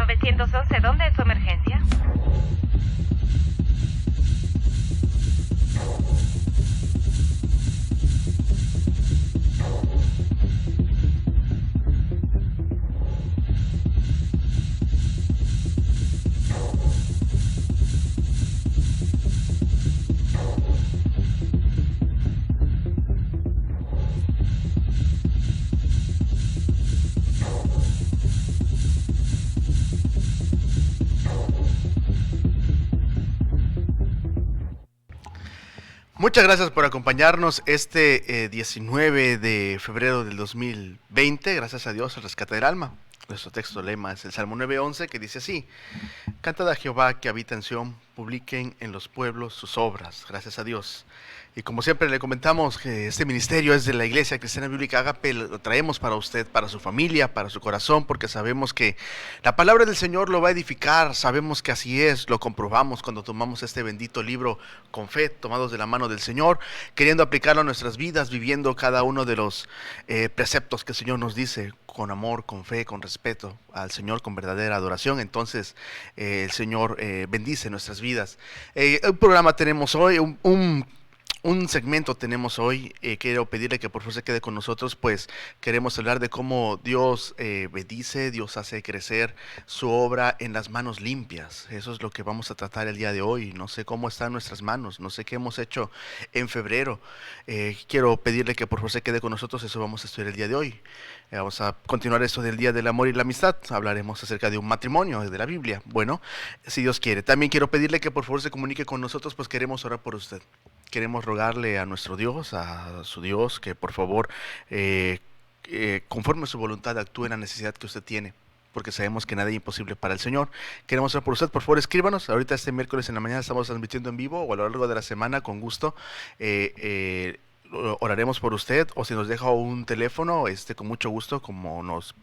911, ¿dónde es su emergencia? Muchas gracias por acompañarnos este 19 de febrero del 2020. Gracias a Dios, el rescate del alma. Nuestro texto lema es el Salmo 9:11, que dice así: Cantad a Jehová que habita en Sión, publiquen en los pueblos sus obras. Gracias a Dios. Y como siempre le comentamos que este ministerio es de la Iglesia Cristiana Bíblica Agape, lo traemos para usted, para su familia, para su corazón, porque sabemos que la palabra del Señor lo va a edificar, sabemos que así es, lo comprobamos cuando tomamos este bendito libro con fe, tomados de la mano del Señor, queriendo aplicarlo a nuestras vidas, viviendo cada uno de los preceptos que el Señor nos dice, con amor, con fe, con respeto al Señor, con verdadera adoración. Entonces el Señor bendice nuestras vidas. Un programa tenemos hoy, un segmento tenemos hoy. Quiero pedirle que por favor se quede con nosotros, pues queremos hablar de cómo Dios bendice, Dios hace crecer su obra en las manos limpias. Eso es lo que vamos a tratar el día de hoy. No sé cómo están nuestras manos, no sé qué hemos hecho en febrero. Quiero pedirle que por favor se quede con nosotros, eso vamos a estudiar el día de hoy. Vamos a continuar eso del Día del Amor y la Amistad. Hablaremos acerca de un matrimonio, de la Biblia. Bueno, si Dios quiere. También quiero pedirle que por favor se comunique con nosotros, pues queremos orar por usted. Queremos rogarle a nuestro Dios, a su Dios, que por favor, conforme a su voluntad, actúe en la necesidad que usted tiene, porque sabemos que nada es imposible para el Señor. Queremos orar por usted. Por favor, escríbanos. Ahorita este miércoles en la mañana estamos transmitiendo en vivo, o a lo largo de la semana, con gusto. Oraremos por usted, o si nos deja un teléfono, con mucho gusto, como nos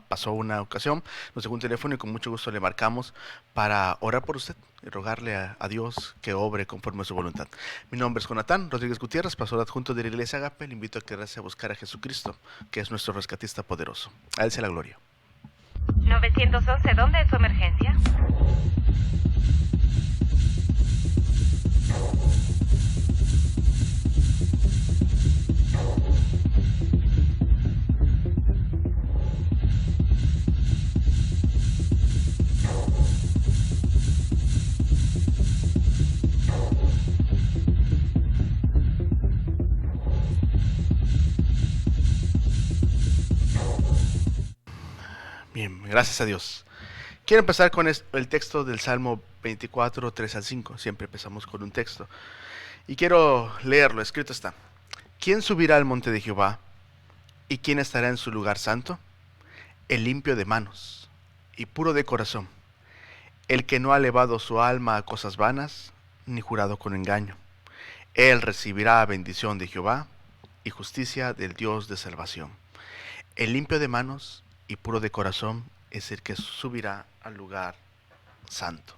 pasó una ocasión, nos dejó un teléfono y con mucho gusto le marcamos para orar por usted y rogarle a Dios que obre conforme a su voluntad. Mi nombre es Jonathan Rodríguez Gutiérrez, pastor adjunto de la Iglesia Agape. Le invito a quedarse a buscar a Jesucristo, que es nuestro rescatista poderoso. A Él sea la gloria. 911, ¿dónde es su emergencia? Bien, gracias a Dios. Quiero empezar con el texto del Salmo 24, 3 al 5. Siempre empezamos con un texto. Y quiero leerlo, escrito está: ¿Quién subirá al monte de Jehová? ¿Y quién estará en su lugar santo? El limpio de manos y puro de corazón, el que no ha elevado su alma a cosas vanas, ni jurado con engaño. Él recibirá bendición de Jehová y justicia del Dios de salvación. El limpio de manos y puro de corazón es el que subirá al lugar santo.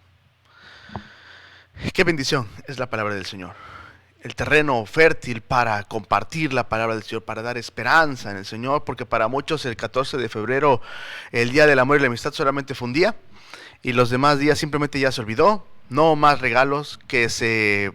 Qué bendición es la palabra del Señor. El terreno fértil para compartir la palabra del Señor, para dar esperanza en el Señor, porque para muchos el 14 de febrero, el Día del Amor y la Amistad, solamente fue un día, y los demás días simplemente ya se olvidó. No más regalos, que se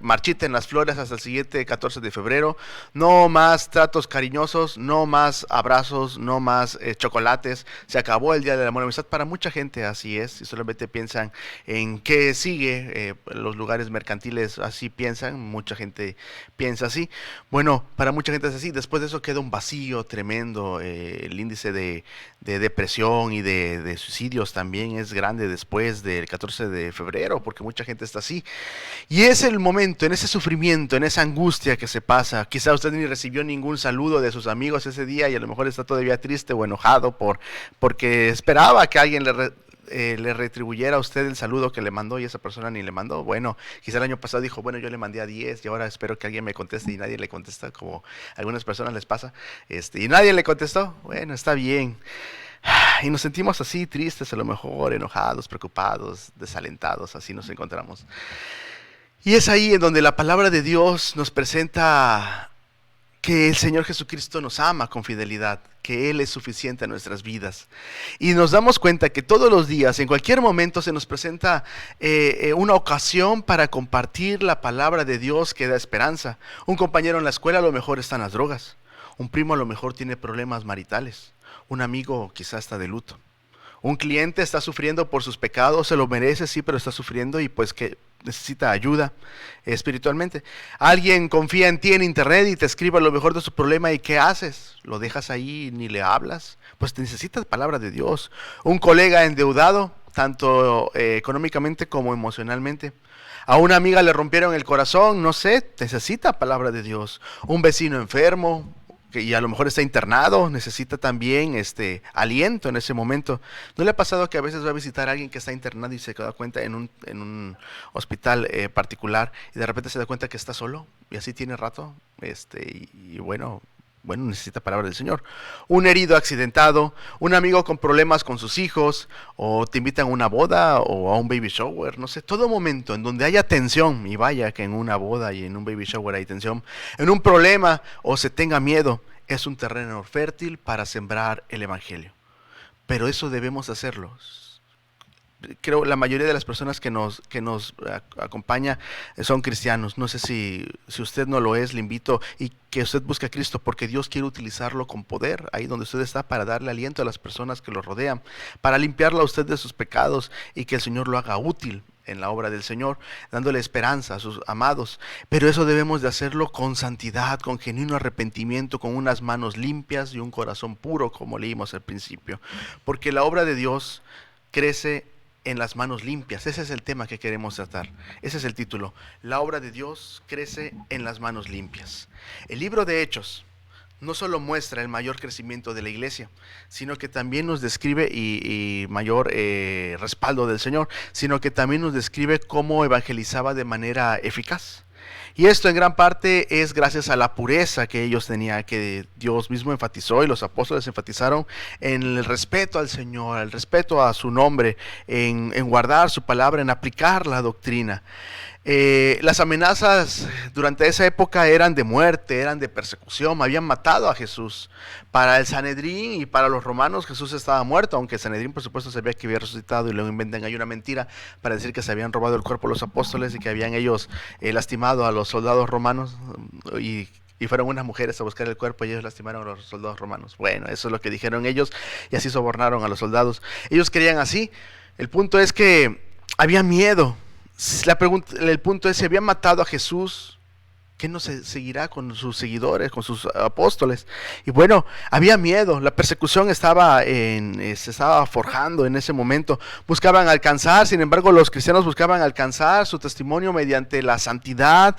marchiten las flores hasta el siguiente 14 de febrero, no más tratos cariñosos, no más abrazos, no más chocolates. Se acabó el Día del Amor y Amistad. Para mucha gente así es, y solamente piensan en qué sigue. Los lugares mercantiles así piensan, mucha gente piensa así. Bueno, para mucha gente es así. Después de eso queda un vacío tremendo. El índice de depresión y de suicidios también es grande después del 14 de febrero, porque mucha gente está así. Y es el momento, en ese sufrimiento, en esa angustia que se pasa. Quizá usted ni recibió ningún saludo de sus amigos ese día, y a lo mejor está todavía triste o enojado porque esperaba que alguien le retribuyera a usted el saludo que le mandó, y esa persona ni le mandó. Bueno, quizá el año pasado dijo, bueno, yo le mandé a 10 y ahora espero que alguien me conteste, y nadie le contesta, como a algunas personas les pasa, y nadie le contestó. Bueno, está bien. Y nos sentimos así, tristes, a lo mejor enojados, preocupados, desalentados, así nos encontramos. Y es ahí en donde la palabra de Dios nos presenta que el Señor Jesucristo nos ama con fidelidad, que Él es suficiente en nuestras vidas. Y nos damos cuenta que todos los días, en cualquier momento, se nos presenta una ocasión para compartir la palabra de Dios que da esperanza. Un compañero en la escuela a lo mejor está en las drogas. Un primo a lo mejor tiene problemas maritales. Un amigo quizás está de luto. Un cliente está sufriendo por sus pecados, se lo merece, sí, pero está sufriendo y pues que necesita ayuda espiritualmente. Alguien confía en ti en internet y te escribe lo mejor de su problema, ¿y qué haces? ¿Lo dejas ahí y ni le hablas? Pues te necesitas palabra de Dios. Un colega endeudado, tanto económicamente como emocionalmente. A una amiga le rompieron el corazón, no sé, necesita palabra de Dios. Un vecino enfermo, y a lo mejor está internado, necesita también aliento en ese momento. ¿No le ha pasado que a veces va a visitar a alguien que está internado y se da cuenta en un hospital particular y de repente se da cuenta que está solo y así tiene rato? Y bueno, necesita palabra del Señor. Un herido accidentado, un amigo con problemas con sus hijos, o te invitan a una boda o a un baby shower, no sé, todo momento en donde haya tensión, y vaya que en una boda y en un baby shower hay tensión, en un problema o se tenga miedo, es un terreno fértil para sembrar el evangelio. Pero eso debemos hacerlo. Creo la mayoría de las personas que nos acompaña son cristianos. No sé si usted no lo es, le invito y que usted busque a Cristo, porque Dios quiere utilizarlo con poder ahí donde usted está para darle aliento a las personas que lo rodean, para limpiarlo a usted de sus pecados y que el Señor lo haga útil en la obra del Señor, dándole esperanza a sus amados. Pero eso debemos de hacerlo con santidad, con genuino arrepentimiento, con unas manos limpias y un corazón puro, como leímos al principio, porque la obra de Dios crece en las manos limpias. Ese es el tema que queremos tratar. Ese es el título. La obra de Dios crece en las manos limpias. El libro de Hechos no solo muestra el mayor crecimiento de la iglesia, sino que también nos describe y mayor respaldo del Señor, sino que también nos describe cómo evangelizaba de manera eficaz. Y esto en gran parte es gracias a la pureza que ellos tenían, que Dios mismo enfatizó y los apóstoles enfatizaron en el respeto al Señor, el respeto a su nombre, en guardar su palabra, en aplicar la doctrina. Las amenazas durante esa época eran de muerte, eran de persecución, habían matado a Jesús. Para el Sanedrín y para los romanos Jesús estaba muerto, aunque el Sanedrín por supuesto sabía que había resucitado y luego inventan ahí una mentira para decir que se habían robado el cuerpo de los apóstoles y que habían ellos lastimado a los soldados romanos y fueron unas mujeres a buscar el cuerpo y ellos lastimaron a los soldados romanos. Bueno, eso es lo que dijeron ellos y así sobornaron a los soldados. Ellos querían así. El punto es que había miedo. El punto es, si habían matado a Jesús, ¿qué no se seguirá con sus seguidores, con sus apóstoles? Y bueno, había miedo, la persecución se estaba forjando en ese momento. Buscaban alcanzar, sin embargo, los cristianos buscaban alcanzar su testimonio mediante la santidad,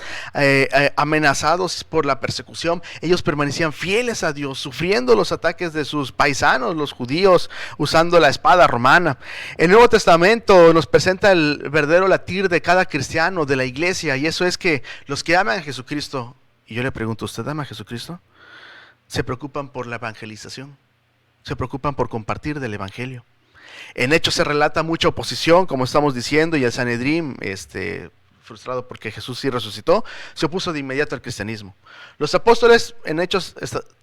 amenazados por la persecución. Ellos permanecían fieles a Dios, sufriendo los ataques de sus paisanos, los judíos, usando la espada romana. El Nuevo Testamento nos presenta el verdadero latir de cada cristiano, de la iglesia, y eso es que los que aman a Jesucristo, y yo le pregunto, ¿usted ama a Jesucristo? Se preocupan por la evangelización, se preocupan por compartir del evangelio. En Hechos se relata mucha oposición, como estamos diciendo, y el Sanedrín, frustrado porque Jesús sí resucitó, se opuso de inmediato al cristianismo. Los apóstoles en Hechos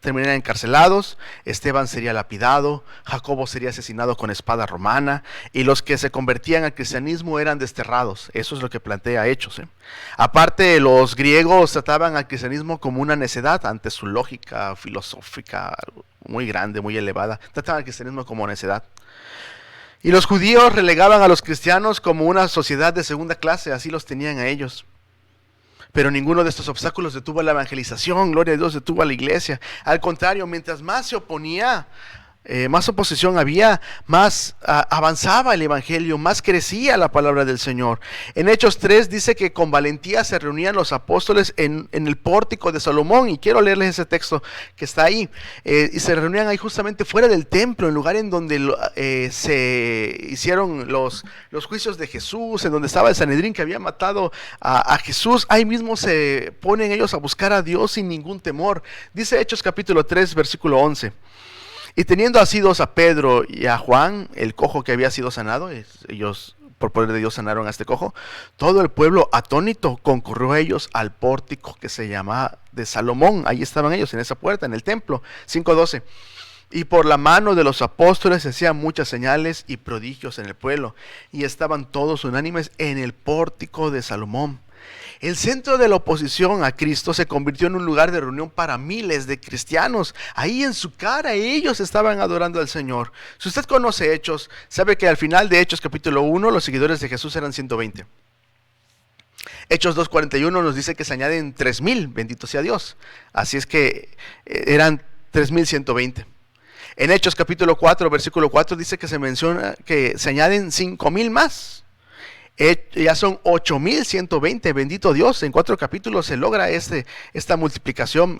terminarían encarcelados, Esteban sería lapidado, Jacobo sería asesinado con espada romana, y los que se convertían al cristianismo eran desterrados. Eso es lo que plantea Hechos. Aparte, los griegos trataban al cristianismo como una necedad ante su lógica filosófica muy grande, muy elevada. Trataban al cristianismo como necedad. Y los judíos relegaban a los cristianos como una sociedad de segunda clase, así los tenían a ellos. Pero ninguno de estos obstáculos detuvo la evangelización, gloria a Dios, detuvo a la iglesia. Al contrario, mientras más se oponía, más oposición había, más avanzaba el evangelio, más crecía la palabra del Señor. En Hechos 3 dice que con valentía se reunían los apóstoles en el pórtico de Salomón, y quiero leerles ese texto que está ahí, y se reunían ahí justamente fuera del templo, en lugar en donde se hicieron los juicios de Jesús, en donde estaba el Sanedrín que había matado a Jesús. Ahí mismo se ponen ellos a buscar a Dios sin ningún temor. Dice Hechos capítulo 3 versículo 11: y teniendo asidos a Pedro y a Juan, el cojo que había sido sanado, ellos por poder de Dios sanaron a este cojo. Todo el pueblo atónito concurrió a ellos al pórtico que se llama de Salomón. Ahí estaban ellos en esa puerta, en el templo. 5:12. Y por la mano de los apóstoles se hacían muchas señales y prodigios en el pueblo, y estaban todos unánimes en el pórtico de Salomón. El centro de la oposición a Cristo se convirtió en un lugar de reunión para miles de cristianos. Ahí en su cara ellos estaban adorando al Señor. Si usted conoce Hechos, sabe que al final de Hechos capítulo 1 los seguidores de Jesús eran 120. Hechos 2:41 nos dice que se añaden 3,000, bendito sea Dios. Así es que eran 3,120. En Hechos capítulo 4, versículo 4 dice que se menciona que se añaden 5,000 más. Ya son 8,120, bendito Dios. En 4 capítulos se logra esta multiplicación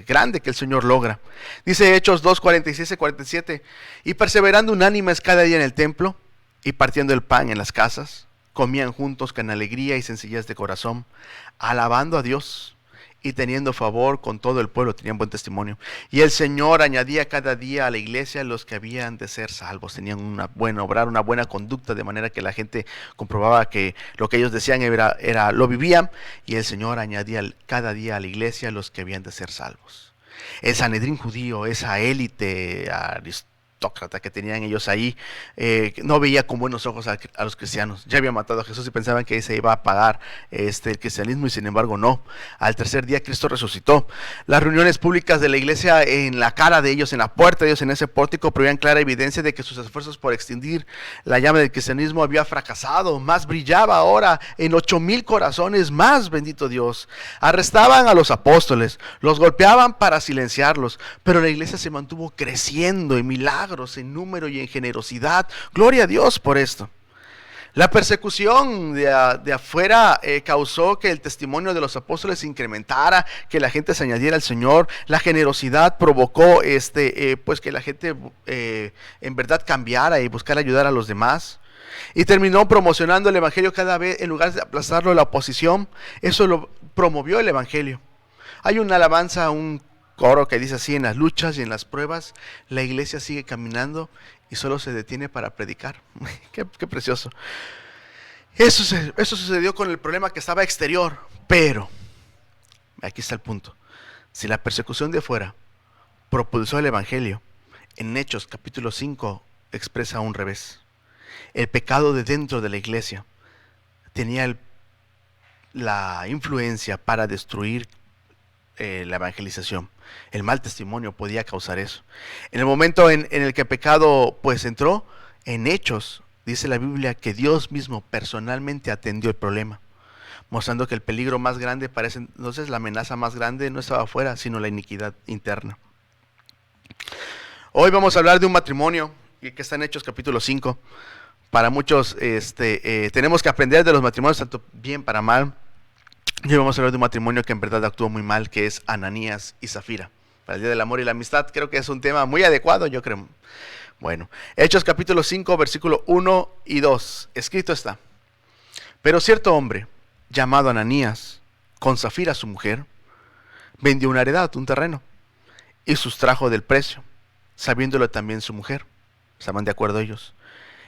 grande que el Señor logra. Dice Hechos 2:46 y 47: y perseverando unánimes cada día en el templo y partiendo el pan en las casas, comían juntos con alegría y sencillez de corazón, alabando a Dios y teniendo favor con todo el pueblo. Tenían buen testimonio. Y el Señor añadía cada día a la iglesia los que habían de ser salvos. Tenían una buena obrar, una buena conducta, de manera que la gente comprobaba que lo que ellos decían lo vivían. Y el Señor añadía cada día a la iglesia los que habían de ser salvos. El Sanedrín judío, esa élite aristócrata que tenían ellos ahí, no veía con buenos ojos a los cristianos. Ya habían matado a Jesús y pensaban que se iba a pagar el cristianismo, y sin embargo no. Al tercer día Cristo resucitó. Las reuniones públicas de la iglesia, en la cara de ellos, en la puerta de ellos, en ese pórtico, proveían clara evidencia de que sus esfuerzos por extinguir la llama del cristianismo había fracasado. Más brillaba ahora en 8,000 corazones más, bendito Dios. Arrestaban a los apóstoles, los golpeaban para silenciarlos, pero la iglesia se mantuvo creciendo en milagros, en número y en generosidad. Gloria a Dios por esto. La persecución de afuera causó que el testimonio de los apóstoles se incrementara, que la gente se añadiera al Señor. La generosidad provocó pues que la gente en verdad cambiara y buscara ayudar a los demás. Y terminó promocionando el evangelio cada vez, en lugar de aplazarlo la oposición. Eso lo promovió el evangelio. Hay una alabanza, un coro que dice así: en las luchas y en las pruebas la iglesia sigue caminando y solo se detiene para predicar. Qué precioso. Eso sucedió con el problema que estaba exterior, pero aquí está el punto. Si la persecución de afuera propulsó el evangelio, en Hechos capítulo 5 expresa un revés. El pecado de dentro de la iglesia tenía la influencia para destruir la evangelización. El mal testimonio podía causar eso. En el momento en el que el pecado pues entró, en Hechos dice la Biblia que Dios mismo personalmente atendió el problema, mostrando que el peligro más grande parece entonces, la amenaza más grande no estaba afuera, sino la iniquidad interna. Hoy vamos a hablar de un matrimonio que está en Hechos capítulo 5. Para muchos tenemos que aprender de los matrimonios, tanto bien para mal. Y hoy vamos a hablar de un matrimonio que en verdad actuó muy mal, que es Ananías y Zafira. Para el Día del Amor y la Amistad creo que es un tema muy adecuado, yo creo. Bueno, Hechos capítulo 5, versículo 1 y 2. Escrito está: pero cierto hombre, llamado Ananías, con Zafira su mujer, vendió una heredad, un terreno, y sustrajo del precio, sabiéndolo también su mujer. Estaban de acuerdo ellos.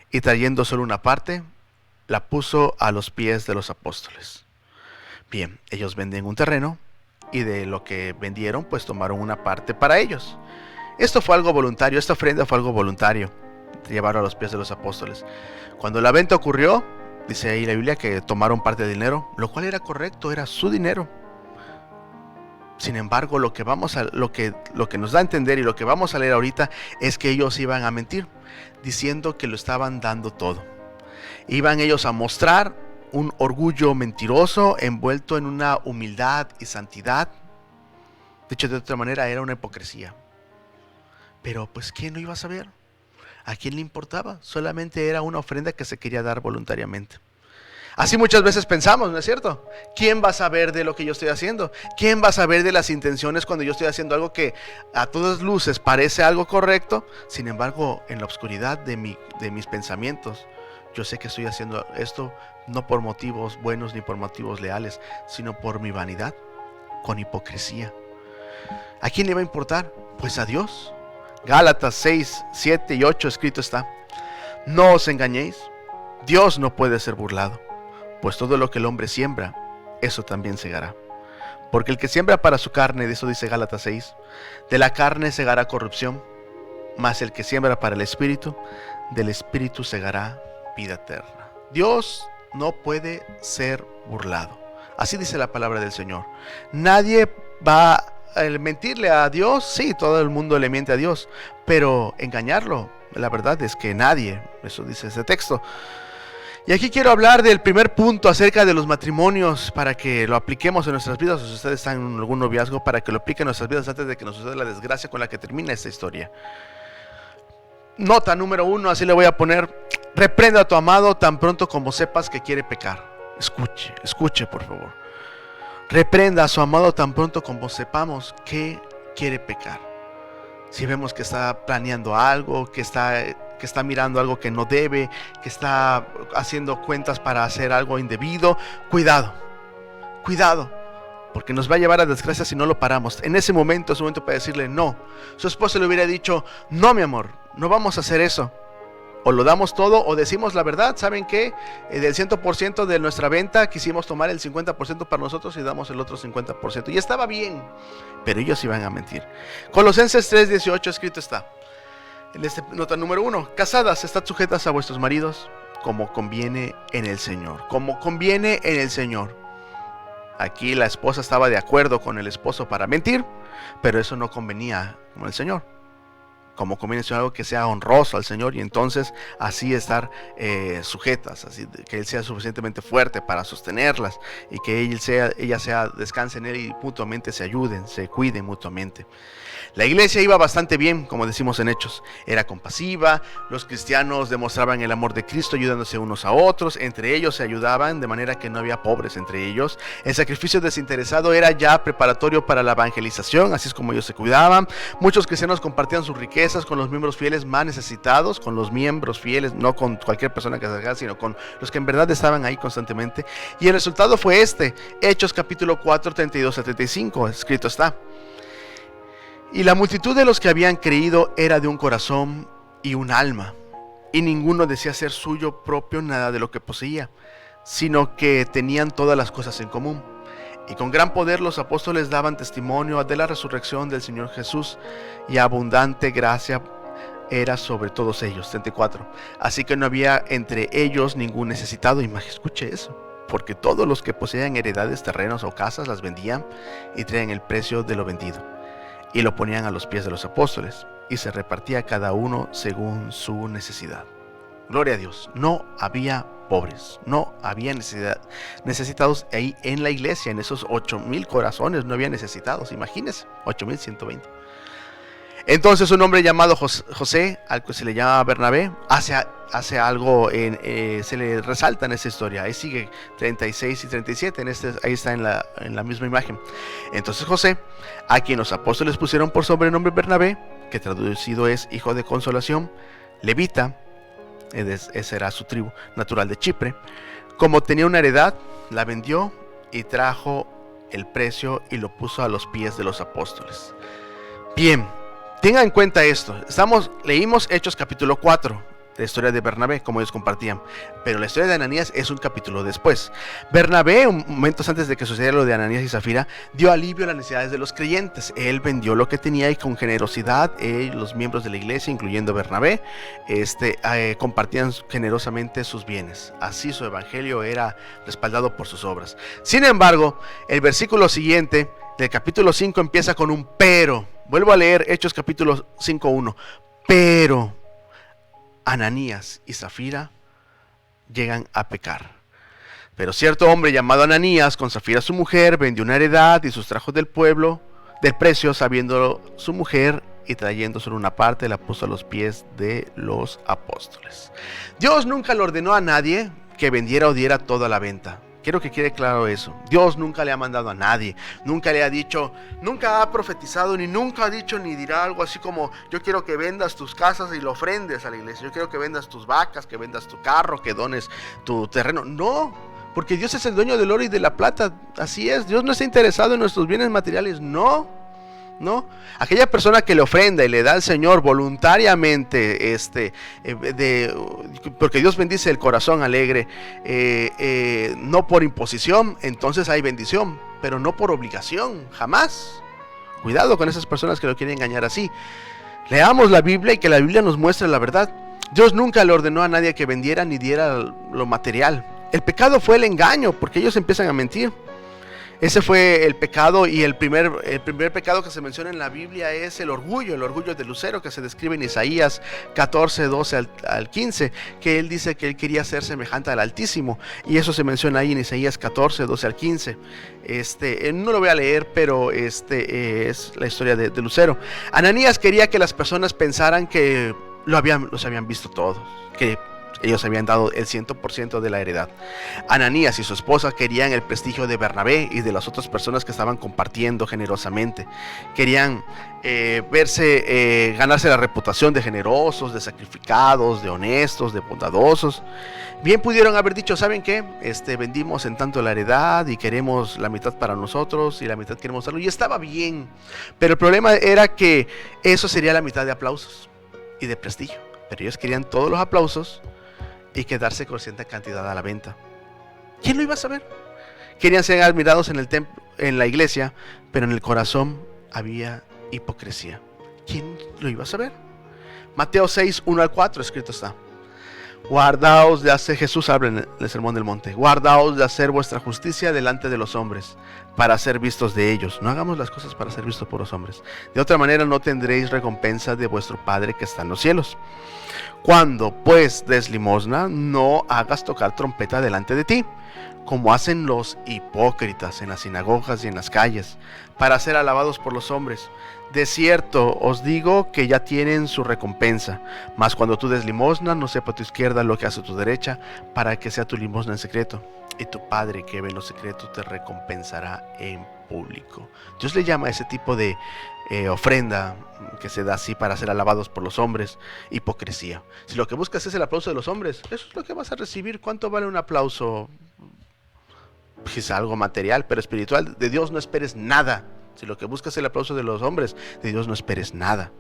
Y trayendo solo una parte, la puso a los pies de los apóstoles. Bien, ellos venden un terreno y de lo que vendieron pues tomaron una parte para ellos. Esto fue algo voluntario, esta ofrenda fue algo voluntario, llevaron a los pies de los apóstoles. Cuando la venta ocurrió, dice ahí la Biblia que tomaron parte del dinero, lo cual era correcto, era su dinero. Sin embargo, lo que nos da a entender y lo que vamos a leer ahorita es que ellos iban a mentir, diciendo que lo estaban dando todo. Iban ellos a mostrar un orgullo mentiroso envuelto en una humildad y santidad. Dicho de otra manera, era una hipocresía. Pero pues ¿quién lo iba a saber? ¿A quién le importaba? Solamente era una ofrenda que se quería dar voluntariamente. Así muchas veces pensamos, ¿no es cierto? ¿Quién va a saber de lo que yo estoy haciendo? ¿Quién va a saber de las intenciones cuando yo estoy haciendo algo que a todas luces parece algo correcto? Sin embargo, en la oscuridad de mis pensamientos, yo sé que estoy haciendo esto no por motivos buenos ni por motivos leales, sino por mi vanidad, con hipocresía. ¿A quién le va a importar? Pues a Dios. Gálatas 6, 7 y 8 escrito está: no os engañéis, Dios no puede ser burlado, pues todo lo que el hombre siembra, eso también segará. Porque el que siembra para su carne, de eso dice Gálatas 6, de la carne segará corrupción, mas el que siembra para el espíritu, del espíritu segará vida eterna. Dios no puede ser burlado. Así dice la palabra del Señor. Nadie va a mentirle a Dios. Sí, todo el mundo le miente a Dios, pero engañarlo, la verdad es que nadie. Eso dice ese texto. Y aquí quiero hablar del primer punto acerca de los matrimonios para que lo apliquemos en nuestras vidas. O si ustedes están en algún noviazgo, para que lo apliquen en nuestras vidas antes de que nos suceda la desgracia con la que termina esta historia. Nota número 1, así le voy a poner: reprenda a tu amado tan pronto como sepas que quiere pecar. Escuche por favor. Reprenda a su amado tan pronto como sepamos que quiere pecar. Si vemos que está planeando algo, que está mirando algo que no debe, que está haciendo cuentas para hacer algo indebido, cuidado, porque nos va a llevar a desgracia si no lo paramos. En ese momento es un momento para decirle no. Su esposa le hubiera dicho: no, mi amor, no vamos a hacer eso. O lo damos todo o decimos la verdad. ¿Saben qué? Del 100% de nuestra venta quisimos tomar el 50% para nosotros y damos el otro 50%. Y estaba bien, pero ellos iban a mentir. Colosenses 3:18 escrito está. Nota número 1: casadas, estad sujetas a vuestros maridos como conviene en el Señor. Como conviene en el Señor. Aquí la esposa estaba de acuerdo con el esposo para mentir, pero eso no convenía con el Señor. Como conviene en algo que sea honroso al Señor, y entonces así estar sujetas, así que Él sea suficientemente fuerte para sostenerlas y que ella sea descanse en Él y mutuamente se ayuden, se cuiden mutuamente. La iglesia iba bastante bien, como decimos en Hechos. Era compasiva, los cristianos demostraban el amor de Cristo ayudándose unos a otros, entre ellos se ayudaban de manera que no había pobres entre ellos. El sacrificio desinteresado era ya preparatorio para la evangelización, así es como ellos se cuidaban. Muchos cristianos compartían sus riquezas con los miembros fieles más necesitados, con los miembros fieles, no con cualquier persona que se acercara, sino con los que en verdad estaban ahí constantemente. Y el resultado fue este: Hechos capítulo 4, 32 a 35, escrito está. Y la multitud de los que habían creído era de un corazón y un alma, y ninguno decía ser suyo propio nada de lo que poseía, sino que tenían todas las cosas en común. Y con gran poder los apóstoles daban testimonio de la resurrección del Señor Jesús, y abundante gracia era sobre todos ellos. 34. Así que no había entre ellos ningún necesitado. Escuche eso. Porque todos los que poseían heredades, terrenos o casas las vendían y traían el precio de lo vendido, y lo ponían a los pies de los apóstoles, y se repartía cada uno según su necesidad. Gloria a Dios. No había pobres, no había necesitados ahí en la iglesia. En esos 8,000 corazones no había necesitados. Imagínense, 8,120. Entonces un hombre llamado José, al que se le llama Bernabé, hace algo, se le resalta en esa historia. Ahí sigue 36 y 37, ahí está en la misma imagen. Entonces José, a quien los apóstoles pusieron por sobrenombre Bernabé, que traducido es hijo de consolación, levita, esa era su tribu natural de Chipre, como tenía una heredad, la vendió y trajo el precio y lo puso a los pies de los apóstoles. Bien, tengan en cuenta esto. Leímos Hechos capítulo 4, la historia de Bernabé, como ellos compartían, pero la historia de Ananías es un capítulo después. Bernabé, momentos antes de que sucediera lo de Ananías y Zafira, dio alivio a las necesidades de los creyentes. Él vendió lo que tenía y con generosidad, los miembros de la iglesia, incluyendo Bernabé, compartían generosamente sus bienes. Así su evangelio era respaldado por sus obras. Sin embargo, el versículo siguiente del capítulo 5 empieza con un pero. Vuelvo a leer Hechos capítulo 5:1. Pero Ananías y Zafira llegan a pecar. Pero cierto hombre llamado Ananías, con Zafira su mujer, vendió una heredad y sustrajo del precio, sabiendo su mujer, y trayendo solo una parte, la puso a los pies de los apóstoles. Dios nunca le ordenó a nadie que vendiera o diera toda la venta. Quiero que quede claro eso. Dios nunca le ha mandado a nadie, nunca le ha dicho, nunca ha profetizado, ni nunca ha dicho ni dirá algo así como: yo quiero que vendas tus casas y lo ofrendes a la iglesia, yo quiero que vendas tus vacas, que vendas tu carro, que dones tu terreno. No, porque Dios es el dueño del oro y de la plata. Así es, Dios no está interesado en nuestros bienes materiales. No, ¿no? Aquella persona que le ofrenda y le da al Señor voluntariamente, porque Dios bendice el corazón alegre, no por imposición, entonces hay bendición, pero no por obligación, jamás. Cuidado con esas personas que lo quieren engañar así. Leamos la Biblia y que la Biblia nos muestre la verdad. Dios nunca le ordenó a nadie que vendiera ni diera lo material. El pecado fue el engaño, porque ellos empiezan a mentir. Ese fue el pecado, y el primer pecado que se menciona en la Biblia es el orgullo de Lucero, que se describe en Isaías 14, 12 al 15, que él dice que él quería ser semejante al Altísimo, y eso se menciona ahí en Isaías 14, 12 al 15. No lo voy a leer, pero es la historia de Lucero. Ananías quería que las personas pensaran que los habían visto todos, que ellos habían dado el 100% de la heredad. Ananías y su esposa querían el prestigio de Bernabé y de las otras personas que estaban compartiendo generosamente. Querían ganarse la reputación de generosos, de sacrificados, de honestos, de bondadosos. Bien pudieron haber dicho, ¿saben qué? Vendimos en tanto la heredad y queremos la mitad para nosotros y la mitad queremos darlo. Y estaba bien. Pero el problema era que eso sería la mitad de aplausos y de prestigio. Pero ellos querían todos los aplausos y quedarse con cierta cantidad a la venta. ¿Quién lo iba a saber? Querían ser admirados en el templo, en la iglesia, pero en el corazón había hipocresía. ¿Quién lo iba a saber? Mateo 6, 1 al 4 escrito está: guardaos de hacer, Jesús habla en el sermón del monte, guardaos de hacer vuestra justicia delante de los hombres, para ser vistos de ellos. No hagamos las cosas para ser vistos por los hombres. De otra manera no tendréis recompensa de vuestro Padre que está en los cielos. Cuando pues des limosna, no hagas tocar trompeta delante de ti, como hacen los hipócritas en las sinagogas y en las calles, para ser alabados por los hombres. De cierto os digo que ya tienen su recompensa. Mas cuando tú des limosna, no sepa tu izquierda lo que hace tu derecha, para que sea tu limosna en secreto, y tu Padre que ve en lo secreto te recompensará en público. Dios le llama a ese tipo de ofrenda que se da así para ser alabados por los hombres, hipocresía. Si lo que buscas es el aplauso de los hombres, eso es lo que vas a recibir. ¿Cuánto vale un aplauso? Es algo material, pero espiritual. De Dios no esperes nada. Si lo que buscas es el aplauso de los hombres, de Dios no esperes nada.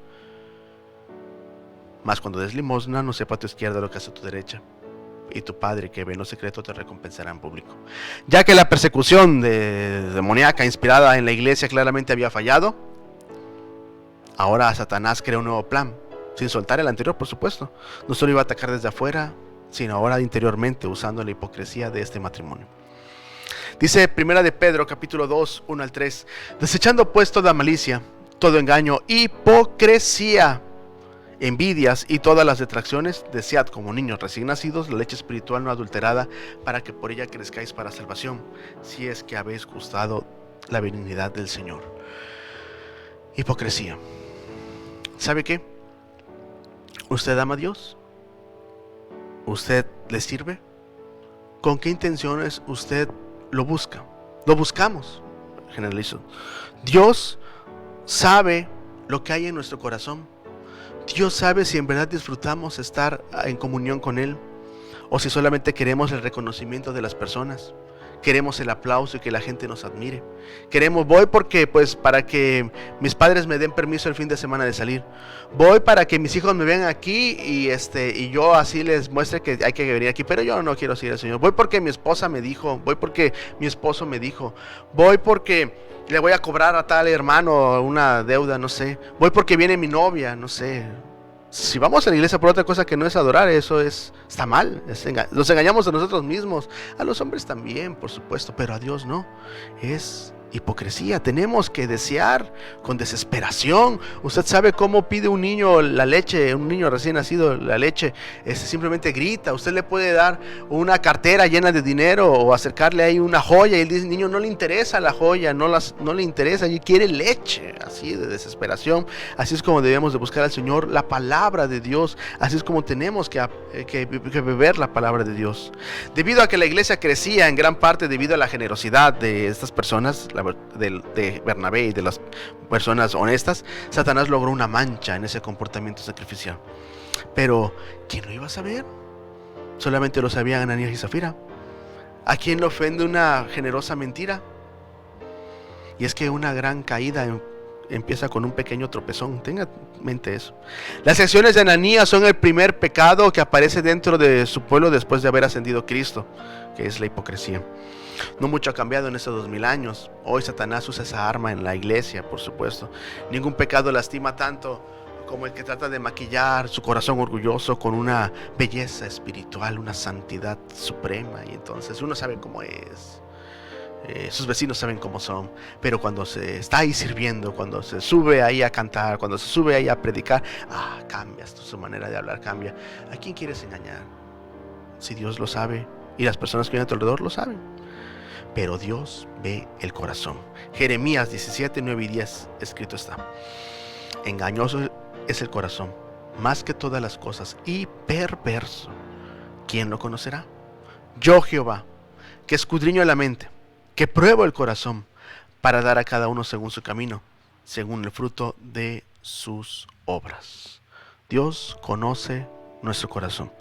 Mas cuando des limosna, no sepa tu izquierda lo que hace tu derecha, y tu Padre que ve en lo secreto te recompensará en público. Ya que la persecución demoníaca inspirada en la iglesia claramente había fallado, ahora Satanás crea un nuevo plan, sin soltar el anterior, por supuesto. No solo iba a atacar desde afuera, sino ahora interiormente, usando la hipocresía de este matrimonio. Dice Primera de Pedro, capítulo 2, 1 al 3: desechando pues toda malicia, todo engaño, hipocresía, envidias y todas las detracciones, desead como niños recién nacidos la leche espiritual no adulterada, para que por ella crezcáis para salvación, si es que habéis gustado la benignidad del Señor. Hipocresía. ¿Sabe qué? ¿Usted ama a Dios? ¿Usted le sirve? ¿Con qué intenciones usted lo busca? Lo buscamos, generalizo. Dios sabe lo que hay en nuestro corazón. Dios sabe si en verdad disfrutamos estar en comunión con Él, o si solamente queremos el reconocimiento de las personas. Queremos el aplauso y que la gente nos admire. Voy porque, pues, para que mis padres me den permiso el fin de semana de salir. Voy para que mis hijos me vean aquí y yo así les muestre que hay que venir aquí. Pero yo no quiero seguir al Señor. Voy porque mi esposa me dijo. Voy porque mi esposo me dijo. Voy porque le voy a cobrar a tal hermano una deuda, no sé. Voy porque viene mi novia, no sé. Si vamos a la iglesia por otra cosa que no es adorar, eso está mal. Nos engañamos a nosotros mismos, a los hombres también, por supuesto, pero a Dios no. Es hipocresía. Tenemos que desear con desesperación. Usted sabe cómo pide un niño la leche, un niño recién nacido la leche, simplemente grita. Usted le puede dar una cartera llena de dinero o acercarle ahí una joya y el niño no le interesa la joya, no le interesa, y quiere leche, así de desesperación. Así es como debemos de buscar al Señor, la palabra de Dios. Así es como tenemos que beber la palabra de Dios. Debido a que la iglesia crecía en gran parte debido a la generosidad de estas personas, de Bernabé y de las personas honestas, Satanás logró una mancha en ese comportamiento sacrificial. Pero ¿quién lo iba a saber? Solamente lo sabían Ananías y Zafira. ¿A quién le ofende una generosa mentira? Y es que una gran caída empieza con un pequeño tropezón. Tenga en mente eso. Las acciones de Ananías son el primer pecado que aparece dentro de su pueblo después de haber ascendido Cristo, que es la hipocresía. No mucho ha cambiado en estos 2000 años. Hoy Satanás usa esa arma en la iglesia, por supuesto. Ningún pecado lastima tanto como el que trata de maquillar su corazón orgulloso con una belleza espiritual, una santidad suprema. Y entonces uno sabe cómo es. Sus vecinos saben cómo son, pero cuando se está ahí sirviendo, cuando se sube ahí a cantar, cuando se sube ahí a predicar, cambia, su manera de hablar cambia. ¿A quién quieres engañar? Si Dios lo sabe y las personas que vienen a tu alrededor lo saben, pero Dios ve el corazón. Jeremías 17, 9 y 10 escrito está: engañoso es el corazón más que todas las cosas y perverso, ¿quién lo conocerá? Yo, Jehová, que escudriño la mente, que pruebo el corazón, para dar a cada uno según su camino, según el fruto de sus obras. Dios conoce nuestro corazón,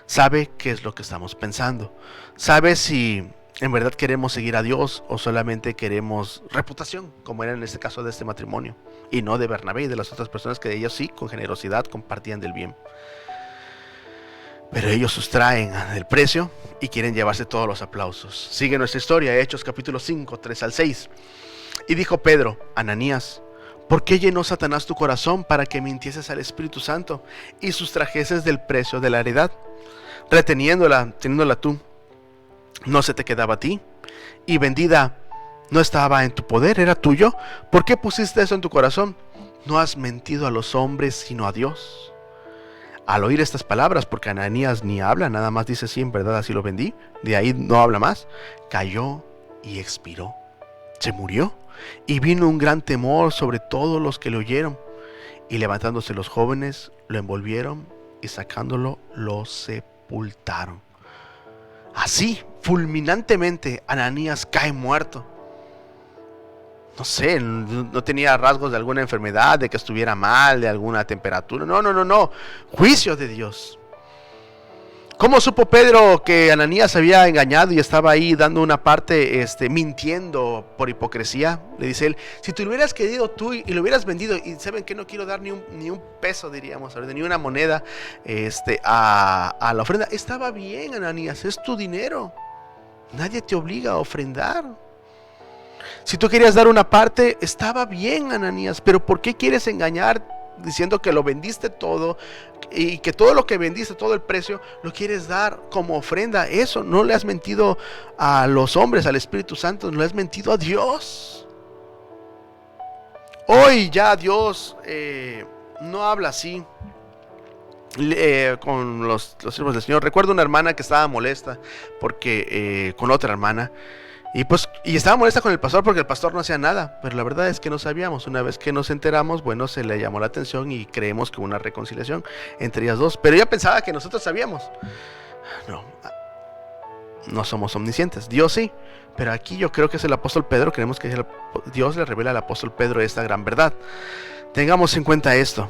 sabe qué es lo que estamos pensando, sabe si en verdad queremos seguir a Dios o solamente queremos reputación, como era en este caso de este matrimonio, y no de Bernabé y de las otras personas que ellos sí, con generosidad, compartían del bien. Pero ellos sustraen el precio y quieren llevarse todos los aplausos. Sigue nuestra historia, Hechos capítulo 5, 3 al 6. Y dijo Pedro: Ananías, ¿por qué llenó Satanás tu corazón para que mintieses al Espíritu Santo y sustrajeses del precio de la heredad, reteniéndola, teniéndola tú? ¿No se te quedaba a ti? Y vendida no estaba en tu poder, era tuyo. ¿Por qué pusiste eso en tu corazón? No has mentido a los hombres, sino a Dios. Al oír estas palabras, porque Ananías ni habla, nada más dice: sí, en verdad así lo vendí, de ahí no habla más, cayó y expiró, se murió, y vino un gran temor sobre todos los que le oyeron, y levantándose los jóvenes, lo envolvieron, y sacándolo, lo sepultaron. Así, fulminantemente, Ananías cae muerto. No sé, no tenía rasgos de alguna enfermedad, de que estuviera mal, de alguna temperatura. No. Juicio de Dios. ¿Cómo supo Pedro que Ananías había engañado y estaba ahí dando una parte, mintiendo por hipocresía? Le dice él: si tú lo hubieras querido tú y lo hubieras vendido, y saben que no quiero dar ni un peso, diríamos, ni una moneda a la ofrenda. Estaba bien, Ananías, es tu dinero. Nadie te obliga a ofrendar. Si tú querías dar una parte, estaba bien, Ananías, pero ¿por qué quieres engañar diciendo que lo vendiste todo y que todo lo que vendiste, todo el precio, lo quieres dar como ofrenda? Eso, no le has mentido a los hombres, al Espíritu Santo, no le has mentido a Dios. Hoy ya Dios no habla así con los siervos del Señor. Recuerdo una hermana que estaba molesta porque con otra hermana. Y estaba molesta con el pastor porque el pastor no hacía nada, pero la verdad es que no sabíamos. Una vez que nos enteramos, bueno, se le llamó la atención y creemos que hubo una reconciliación entre ellas dos. Pero ella pensaba que nosotros sabíamos. No somos omniscientes, Dios sí. Pero aquí yo creo que es el apóstol Pedro. Creemos que Dios le revela al apóstol Pedro esta gran verdad. Tengamos en cuenta esto: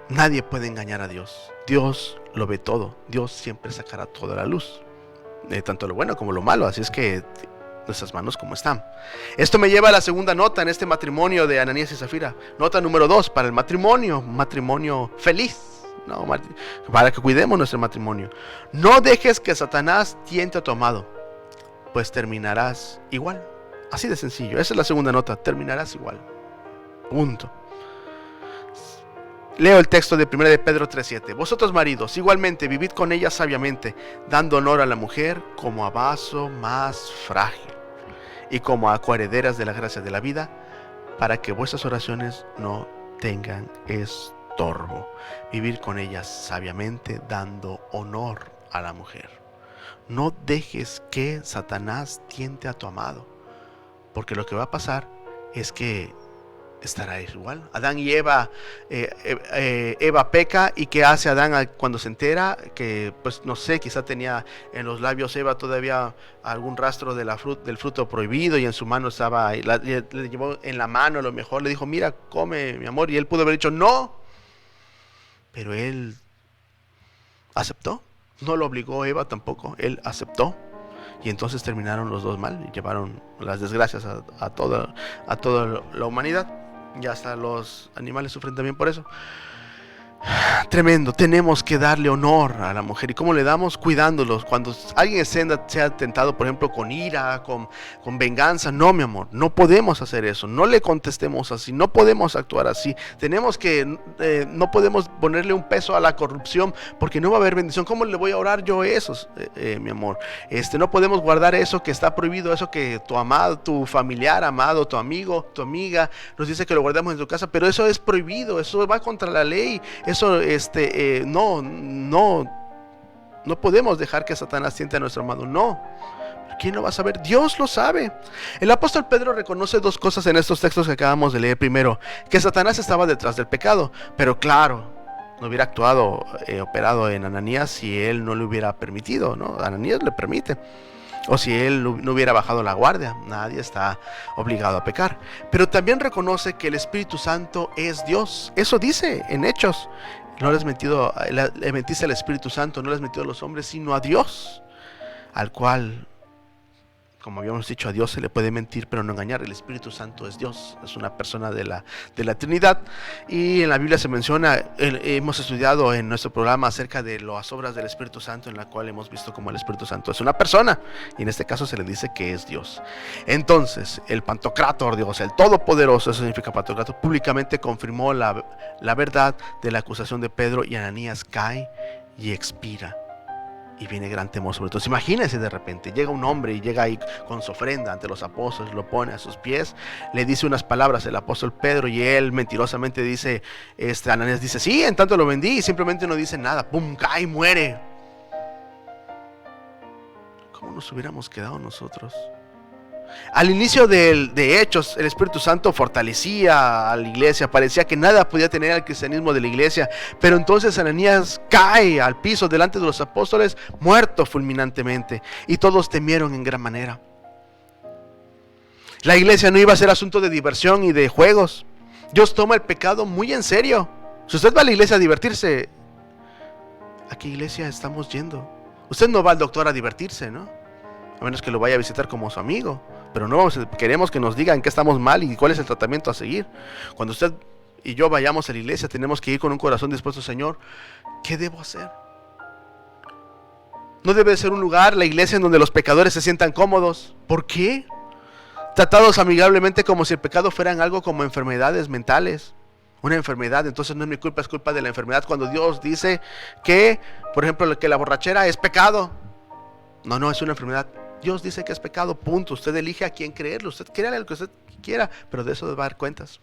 nadie puede engañar a Dios. Dios lo ve todo. Dios siempre sacará todo a la luz, tanto lo bueno como lo malo. Así es que nuestras manos como están. Esto me lleva a la segunda nota en este matrimonio de Ananías y Zafira. Nota número 2 para el matrimonio feliz, para que cuidemos nuestro matrimonio. No dejes que Satanás tiente a tu amado, pues terminarás igual. Así de sencillo. Esa es la segunda nota: terminarás igual. Punto. Leo el texto de 1 de Pedro 3:7. Vosotros, maridos, igualmente vivid con ella sabiamente, dando honor a la mujer como a vaso más frágil y como a coherederas de la gracia de la vida, para que vuestras oraciones no tengan estorbo. Vivir con ella sabiamente, dando honor a la mujer. No dejes que Satanás tiente a tu amado, porque lo que va a pasar es que estará igual. Adán y Eva, Eva peca, y ¿qué hace Adán cuando se entera? Que pues no sé, quizá tenía en los labios Eva todavía algún rastro de del fruto prohibido, y en su mano estaba, le llevó en la mano, a lo mejor le dijo: mira, come mi amor, y él pudo haber dicho no, pero él aceptó. No lo obligó Eva tampoco, él aceptó. Y entonces terminaron los dos mal y llevaron las desgracias a toda la humanidad. Y hasta los animales sufren también por eso. Tremendo, tenemos que darle honor a la mujer. ¿Y cómo le damos? Cuidándolos. Cuando alguien sea tentado, por ejemplo, con ira, con venganza, no, mi amor, no podemos hacer eso. No le contestemos así, no podemos actuar así. Tenemos que, no podemos ponerle un peso a la corrupción, porque no va a haber bendición. ¿Cómo le voy a orar yo eso, mi amor? No podemos guardar eso que está prohibido, eso que tu amado, tu familiar amado, tu amigo, tu amiga nos dice que lo guardemos en tu casa, pero eso es prohibido, eso va contra la ley. Eso, no podemos dejar que Satanás tiente a nuestro amado. No. ¿Quién lo va a saber? Dios lo sabe. El apóstol Pedro reconoce dos cosas en estos textos que acabamos de leer. Primero, que Satanás estaba detrás del pecado, pero claro, no hubiera actuado, operado en Ananías si él no le hubiera permitido, ¿no? Ananías le permite. O si él no hubiera bajado la guardia. Nadie está obligado a pecar. Pero también reconoce que el Espíritu Santo es Dios. Eso dice en Hechos. No les mentiste al Espíritu Santo, no les mentido a los hombres, sino a Dios, al cual, como habíamos dicho, a Dios se le puede mentir pero no engañar. El Espíritu Santo es Dios, es una persona de la Trinidad. Y en la Biblia se menciona, hemos estudiado en nuestro programa acerca de las obras del Espíritu Santo, en la cual hemos visto como el Espíritu Santo es una persona, y en este caso se le dice que es Dios. Entonces el Pantocrátor, Dios, el Todopoderoso, eso significa Pantocrátor, públicamente confirmó la verdad de la acusación de Pedro, y Ananías cae y expira. Y viene gran temor sobre todos. Imagínense, de repente llega un hombre y llega ahí con su ofrenda ante los apóstoles, lo pone a sus pies, le dice unas palabras el apóstol Pedro, y él mentirosamente dice, Ananías dice, sí, en tanto lo vendí, y simplemente no dice nada, pum, cae y muere. ¿Cómo nos hubiéramos quedado nosotros? Al inicio de Hechos, el Espíritu Santo fortalecía a la iglesia, parecía que nada podía tener al cristianismo de la iglesia, pero entonces Ananías cae al piso delante de los apóstoles, muerto fulminantemente, y todos temieron en gran manera. La iglesia no iba a ser asunto de diversión y de juegos. Dios toma el pecado muy en serio. Si usted va a la iglesia a divertirse, ¿a qué iglesia estamos yendo? Usted no va al doctor a divertirse, ¿no? A menos que lo vaya a visitar como su amigo. Pero no queremos que nos digan que estamos mal y cuál es el tratamiento a seguir. Cuando usted y yo vayamos a la iglesia, tenemos que ir con un corazón dispuesto. Señor, ¿qué debo hacer? No debe ser un lugar, la iglesia, en donde los pecadores se sientan cómodos. ¿Por qué? Tratados amigablemente, como si el pecado fueran algo como enfermedades mentales. Una enfermedad, entonces no es mi culpa, es culpa de la enfermedad. Cuando Dios dice que, por ejemplo, que la borrachera es pecado. No, es una enfermedad. Dios dice que es pecado, punto. Usted elige a quién creerlo. Usted créale lo que usted quiera, pero de eso va a dar cuentas.